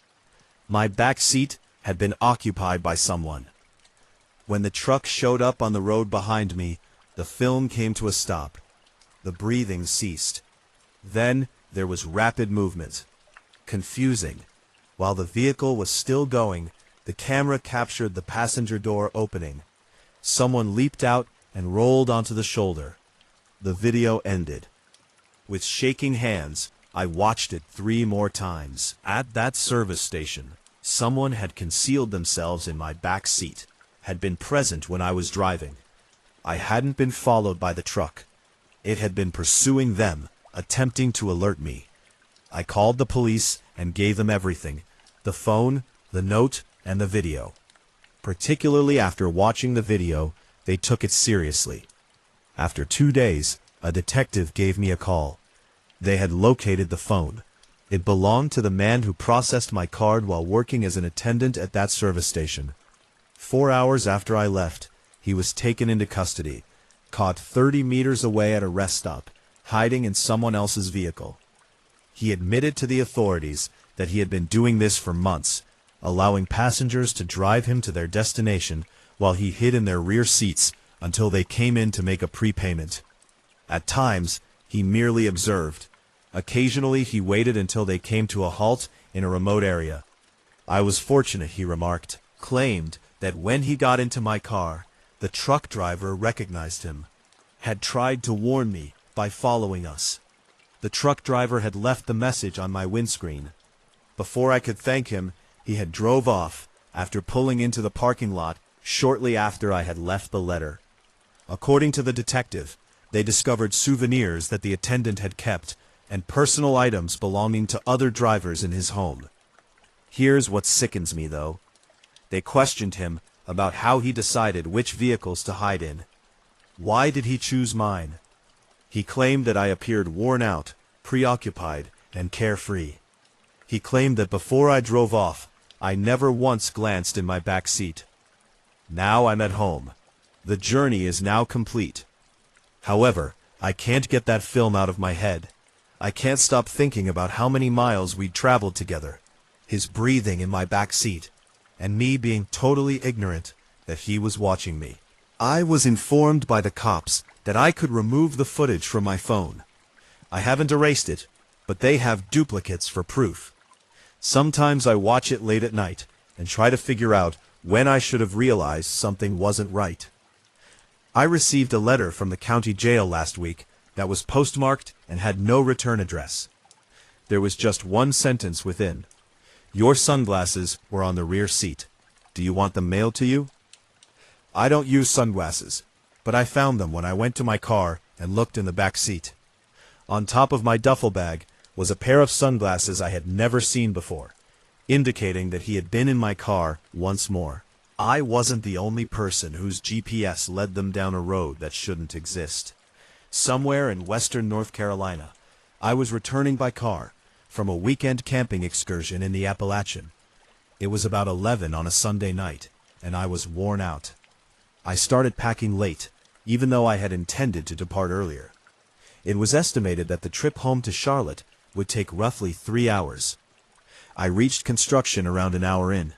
My back seat had been occupied by someone. When the truck showed up on the road behind me, the film came to a stop. The breathing ceased. Then there was rapid movement. Confusing. While the vehicle was still going, the camera captured the passenger door opening. Someone leaped out and rolled onto the shoulder. The video ended. With shaking hands, I watched it 3 more times. At that service station, someone had concealed themselves in my back seat, had been present when I was driving. I hadn't been followed by the truck. It had been pursuing them, attempting to alert me. I called the police and gave them everything: the phone, the note, and the video. Particularly after watching the video, they took it seriously. After 2 days, a detective gave me a call. They had located the phone. It belonged to the man who processed my card while working as an attendant at that service station. 4 hours after I left, he was taken into custody, caught 30 meters away at a rest stop, hiding in someone else's vehicle. He admitted to the authorities that he had been doing this for months, allowing passengers to drive him to their destination while he hid in their rear seats until they came in to make a prepayment. At times, he merely observed. Occasionally, he waited until they came to a halt in a remote area. I was fortunate, he remarked, claimed that when he got into my car, the truck driver recognized him, had tried to warn me by following us. The truck driver had left the message on my windscreen. Before I could thank him, he had drove off after pulling into the parking lot shortly after I had left the letter. According to the detective, they discovered souvenirs that the attendant had kept and personal items belonging to other drivers in his home. Here's what sickens me, though. They questioned him about how he decided which vehicles to hide in. Why did he choose mine? He claimed that I appeared worn out, preoccupied, and carefree. He claimed that before I drove off, I never once glanced in my back seat. Now I'm at home. The journey is now complete. However, I can't get that film out of my head. I can't stop thinking about how many miles we'd traveled together, his breathing in my back seat, and me being totally ignorant that he was watching me. I was informed by the cops that I could remove the footage from my phone. I haven't erased it, but they have duplicates for proof. Sometimes I watch it late at night and try to figure out when I should have realized something wasn't right. I received a letter from the county jail last week that was postmarked and had no return address. There was just one sentence within. Your sunglasses were on the rear seat. Do you want them mailed to you? I don't use sunglasses, but I found them when I went to my car and looked in the back seat. On top of my duffel bag was a pair of sunglasses I had never seen before, indicating that he had been in my car once more. I wasn't the only person whose GPS led them down a road that shouldn't exist. Somewhere in western North Carolina, I was returning by car from a weekend camping excursion in the Appalachian. It was about 11 on a Sunday night, and I was worn out. I started packing late, even though I had intended to depart earlier. It was estimated that the trip home to Charlotte would take roughly 3 hours. I reached construction around an hour in.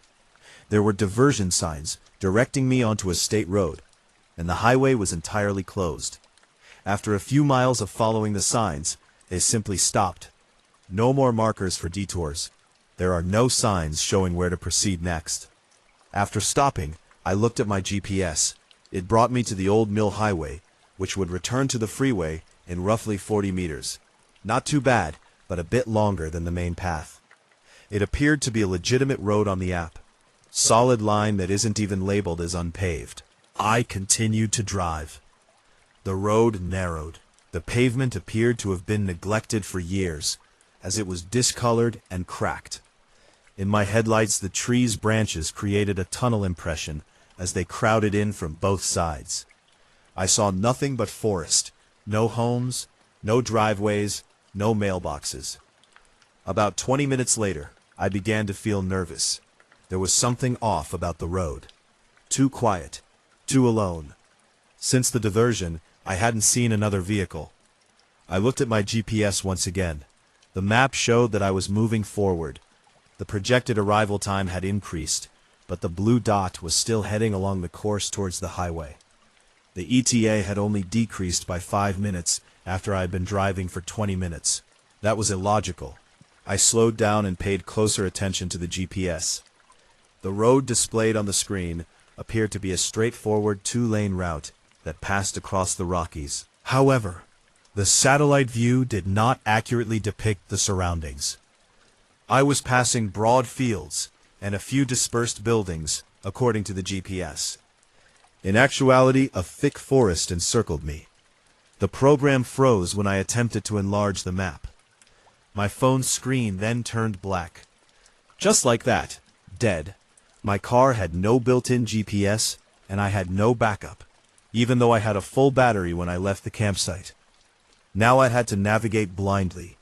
There were diversion signs directing me onto a state road, and the highway was entirely closed. After a few miles of following the signs, they simply stopped. No more markers for detours. There are no signs showing where to proceed next. After stopping, I looked at my GPS. It brought me to the Old Mill Highway, which would return to the freeway in roughly 40 meters. Not too bad, but a bit longer than the main path. It appeared to be a legitimate road on the app. Solid line that isn't even labeled as unpaved. I continued to drive. The road narrowed. The pavement appeared to have been neglected for years, as it was discolored and cracked. In my headlights, the tree's branches created a tunnel impression as they crowded in from both sides. I saw nothing but forest, no homes, no driveways, no mailboxes. About 20 minutes later, I began to feel nervous. There was something off about the road. Too quiet, too alone. Since the diversion, I hadn't seen another vehicle. I looked at my GPS once again. The map showed that I was moving forward. The projected arrival time had increased, but the blue dot was still heading along the course towards the highway. The ETA had only decreased by 5 minutes after I had been driving for 20 minutes. That was illogical. I slowed down and paid closer attention to the GPS. The road displayed on the screen appeared to be a straightforward 2-lane route that passed across the Rockies. However, the satellite view did not accurately depict the surroundings. I was passing broad fields and a few dispersed buildings, according to the GPS. In actuality, a thick forest encircled me. The program froze when I attempted to enlarge the map. My phone's screen then turned black. Just like that, dead. My car had no built-in GPS, and I had no backup, even though I had a full battery when I left the campsite. Now I had to navigate blindly.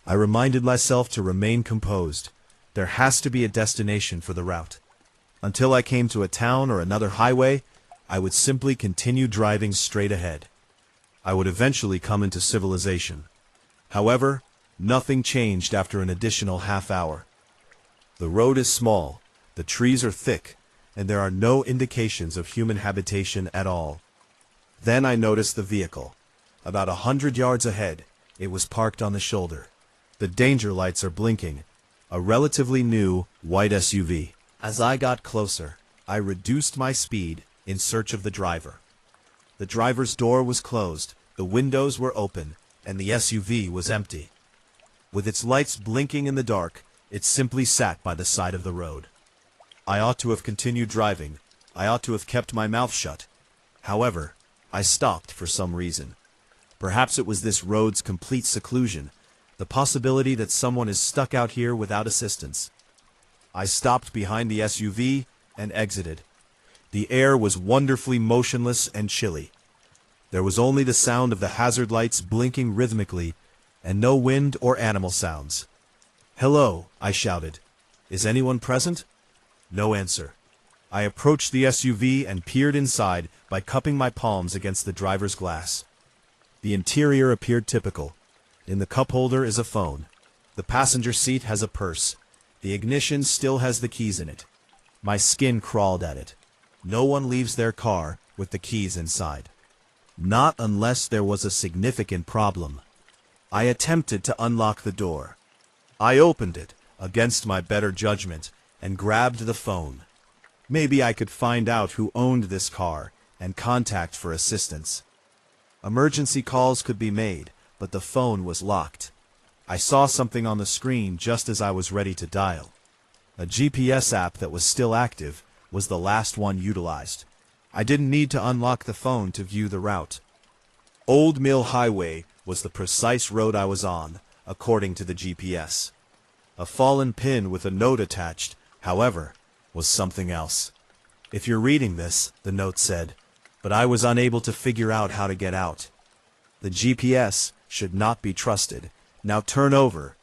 I reminded myself to remain composed. There has to be a destination for the route. Until I came to a town or another highway, I would simply continue driving straight ahead. I would eventually come into civilization. However, nothing changed after an additional half hour. The road is small, the trees are thick, and there are no indications of human habitation at all. Then I noticed the vehicle. About 100 yards ahead, it was parked on the shoulder. The danger lights are blinking. A relatively new white SUV. As I got closer, I reduced my speed in search of the driver. The driver's door was closed, the windows were open, and the SUV was empty. With its lights blinking in the dark, it simply sat by the side of the road. I ought to have continued driving. I ought to have kept my mouth shut. However, I stopped for some reason. Perhaps it was this road's complete seclusion, the possibility that someone is stuck out here without assistance. I stopped behind the SUV and exited. The air was wonderfully motionless and chilly. There was only the sound of the hazard lights blinking rhythmically, and no wind or animal sounds. "Hello," I shouted. "Is anyone present?" No answer. I approached the SUV and peered inside by cupping my palms against the driver's glass. The interior appeared typical. In the cup holder is a phone. The passenger seat has a purse. The ignition still has the keys in it. My skin crawled at it. No one leaves their car with the keys inside. Not unless there was a significant problem. I attempted to unlock the door. I opened it, against my better judgment, and grabbed the phone. Maybe I could find out who owned this car and contact for assistance. Emergency calls could be made, but the phone was locked. I saw something on the screen just as I was ready to dial. A GPS app that was still active was the last one utilized. I didn't need to unlock the phone to view the route. Old Mill Highway was the precise road I was on, according to the GPS. A fallen pin with a note attached, however, was something else. If you're reading this, the note said, but I was unable to figure out how to get out. The GPS should not be trusted. Now turn over.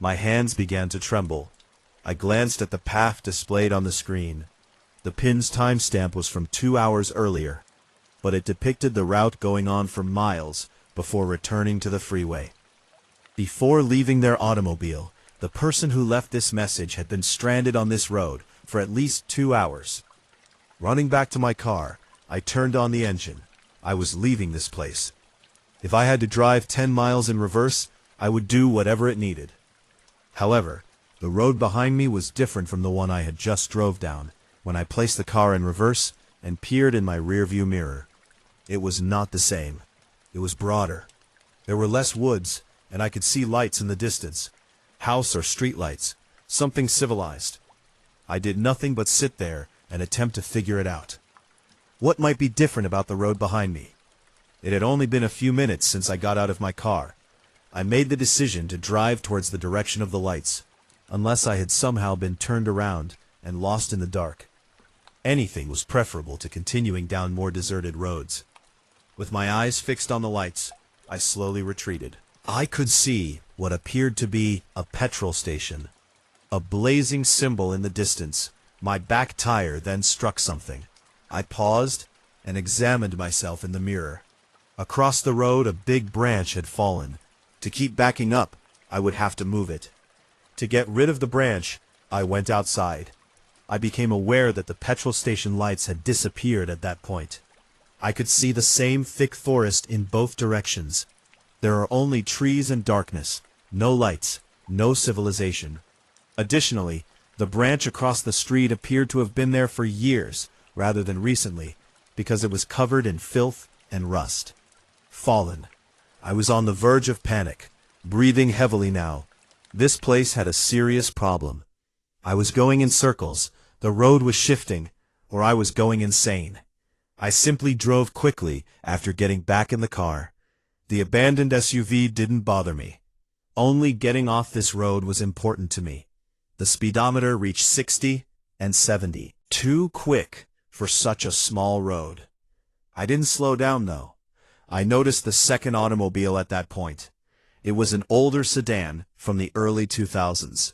My hands began to tremble. I glanced at the path displayed on the screen. The pin's timestamp was from 2 hours earlier, but it depicted the route going on for miles before returning to the freeway. Before leaving their automobile, the person who left this message had been stranded on this road for at least 2 hours. Running back to my car, I turned on the engine. I was leaving this place. If I had to drive 10 miles in reverse, I would do whatever it needed. However, the road behind me was different from the one I had just drove down when I placed the car in reverse and peered in my rearview mirror. It was not the same. It was broader. There were less woods, and I could see lights in the distance. House or street lights. Something civilized. I did nothing but sit there and attempt to figure it out. What might be different about the road behind me? It had only been a few minutes since I got out of my car. I made the decision to drive towards the direction of the lights, unless I had somehow been turned around and lost in the dark. Anything was preferable to continuing down more deserted roads. With my eyes fixed on the lights, I slowly retreated. I could see what appeared to be a petrol station. A blazing symbol in the distance. My back tire then struck something. I paused and examined myself in the mirror. Across the road, a big branch had fallen. To keep backing up, I would have to move it. To get rid of the branch, I went outside. I became aware that the petrol station lights had disappeared at that point. I could see the same thick forest in both directions. There are only trees and darkness, no lights, no civilization. Additionally, the branch across the street appeared to have been there for years, rather than recently, because it was covered in filth and rust. Fallen. I was on the verge of panic, breathing heavily now. This place had a serious problem. I was going in circles, the road was shifting, or I was going insane. I simply drove quickly after getting back in the car. The abandoned SUV didn't bother me. Only getting off this road was important to me. The speedometer reached 60 and 70. Too quick for such a small road. I didn't slow down though. I noticed the second automobile at that point. It was an older sedan from the early 2000s.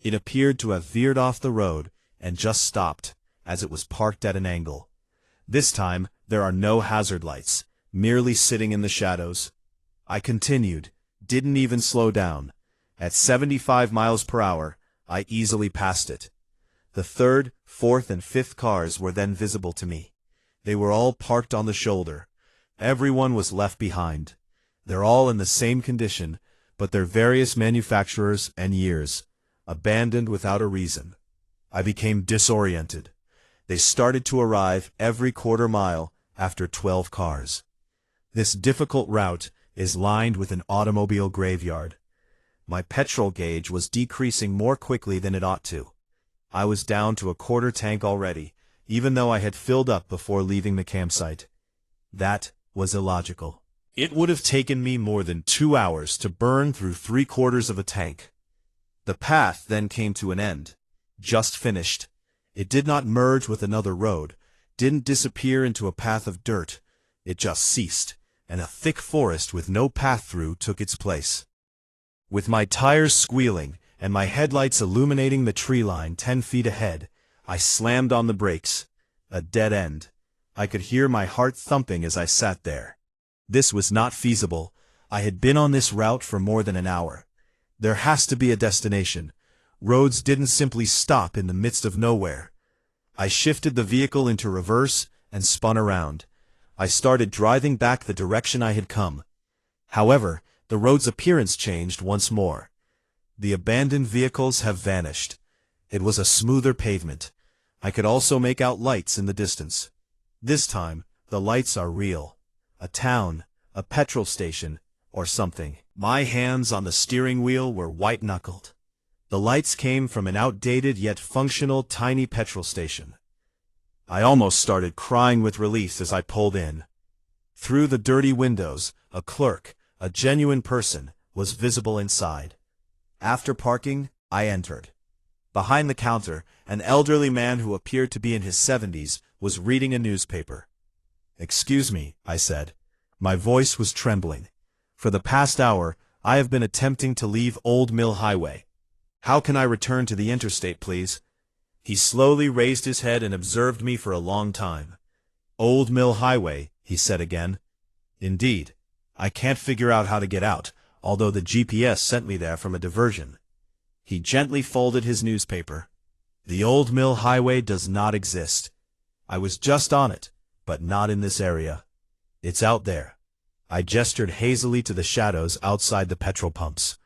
It appeared to have veered off the road and just stopped, as it was parked at an angle. This time, there are no hazard lights, merely sitting in the shadows. I continued, didn't even slow down. At 75 miles per hour, I easily passed it. The third, fourth, and fifth cars were then visible to me. They were all parked on the shoulder. Everyone was left behind. They're all in the same condition, but their various manufacturers and years, abandoned without a reason. I became disoriented. They started to arrive every quarter mile after 12 cars. This difficult route is lined with an automobile graveyard. My petrol gauge was decreasing more quickly than it ought to. I was down to a quarter tank already, even though I had filled up before leaving the campsite. That was illogical. It would have taken me more than 2 hours to burn through 3/4 of a tank. The path then came to an end. Just finished. It did not merge with another road, didn't disappear into a path of dirt. It just ceased, and a thick forest with no path through took its place. With my tires squealing and my headlights illuminating the tree line 10 feet ahead, I slammed on the brakes. A dead end. I could hear my heart thumping as I sat there. This was not feasible. I had been on this route for more than an hour. There has to be a destination. Roads didn't simply stop in the midst of nowhere. I shifted the vehicle into reverse and spun around. I started driving back the direction I had come. However, the road's appearance changed once more. The abandoned vehicles have vanished. It was a smoother pavement. I could also make out lights in the distance. This time, the lights are real. A town, a petrol station, or something. My hands on the steering wheel were white-knuckled. The lights came from an outdated yet functional tiny petrol station. I almost started crying with relief as I pulled in. Through the dirty windows, a clerk, a genuine person, was visible inside. After parking, I entered. Behind the counter, an elderly man who appeared to be in his 70s was reading a newspaper. "Excuse me," I said. My voice was trembling. "For the past hour, I have been attempting to leave Old Mill Highway. How can I return to the interstate, please?" He slowly raised his head and observed me for a long time. "Old Mill Highway," he said again. "Indeed. I can't figure out how to get out, although the GPS sent me there from a diversion." He gently folded his newspaper. "The Old Mill Highway does not exist. I was just on it, but not in this area. It's out there." I gestured hazily to the shadows outside the petrol pumps.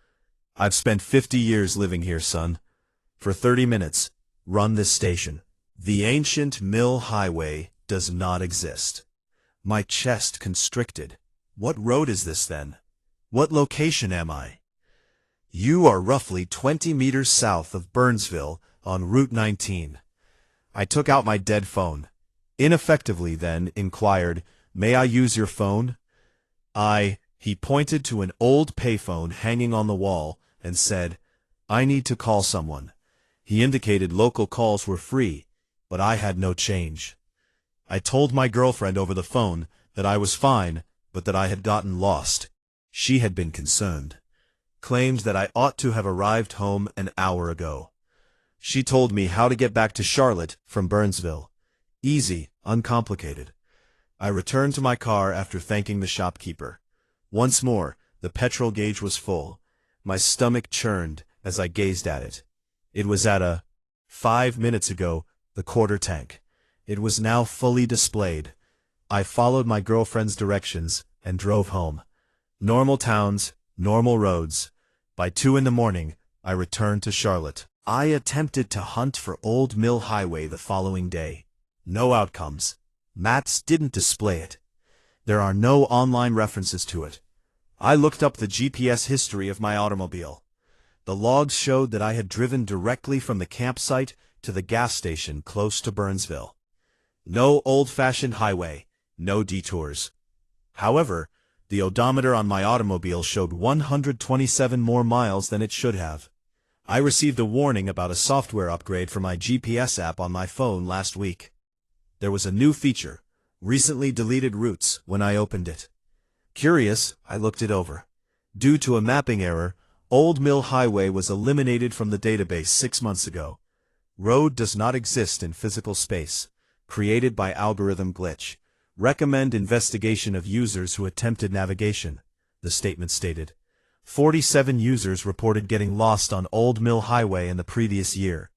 "I've spent 50 years living here, son. For 30 minutes, run this station. The ancient Mill Highway does not exist." My chest constricted. What road is this, then? What location am I? "You are roughly 20 meters south of Burnsville on Route 19. I took out my dead phone. Ineffectively, then, inquired, "May I use your phone?" He pointed to an old payphone hanging on the wall and said, "I need to call someone." He indicated local calls were free, but I had no change. I told my girlfriend over the phone that I was fine, but that I had gotten lost. She had been concerned. Claimed that I ought to have arrived home an hour ago. She told me how to get back to Charlotte from Burnsville. Easy, uncomplicated. I returned to my car after thanking the shopkeeper. Once more, the petrol gauge was full. My stomach churned as I gazed at it. It was at 5 minutes ago, the quarter tank. It was now fully displayed. I followed my girlfriend's directions and drove home. Normal towns, normal roads. By 2 in the morning, I returned to Charlotte. I attempted to hunt for Old Mill Highway the following day. No outcomes. Maps didn't display it. There are no online references to it. I looked up the GPS history of my automobile. The logs showed that I had driven directly from the campsite to the gas station close to Burnsville. No old-fashioned highway, no detours. However, the odometer on my automobile showed 127 more miles than it should have. I received a warning about a software upgrade for my GPS app on my phone last week. There was a new feature, recently deleted routes, when I opened it. Curious, I looked it over. Due to a mapping error, Old Mill Highway was eliminated from the database 6 months ago. Road does not exist in physical space. Created by algorithm glitch. Recommend investigation of users who attempted navigation, the statement stated. 47 users reported getting lost on Old Mill Highway in the previous year.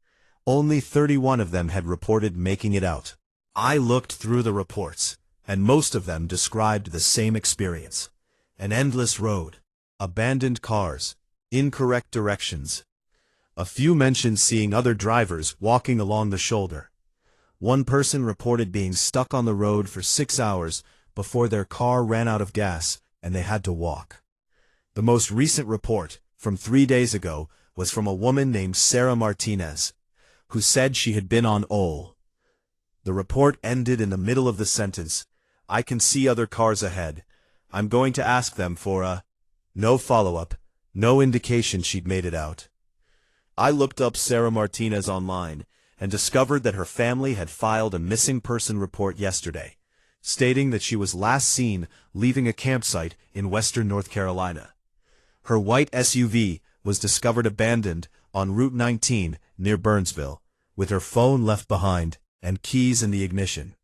Only 31 of them had reported making it out. I looked through the reports, and most of them described the same experience. An endless road, abandoned cars, incorrect directions. A few mentioned seeing other drivers walking along the shoulder. One person reported being stuck on the road for 6 hours before their car ran out of gas and they had to walk. The most recent report, from 3 days ago, was from a woman named Sarah Martinez, who said she had been on Ole. The report ended in the middle of the sentence, "I can see other cars ahead. I'm going to ask them for no follow-up, no indication she'd made it out." I looked up Sarah Martinez online and discovered that her family had filed a missing person report yesterday, stating that she was last seen leaving a campsite in western North Carolina. Her white SUV was discovered abandoned on Route 19 near Burnsville, with her phone left behind and keys in the ignition.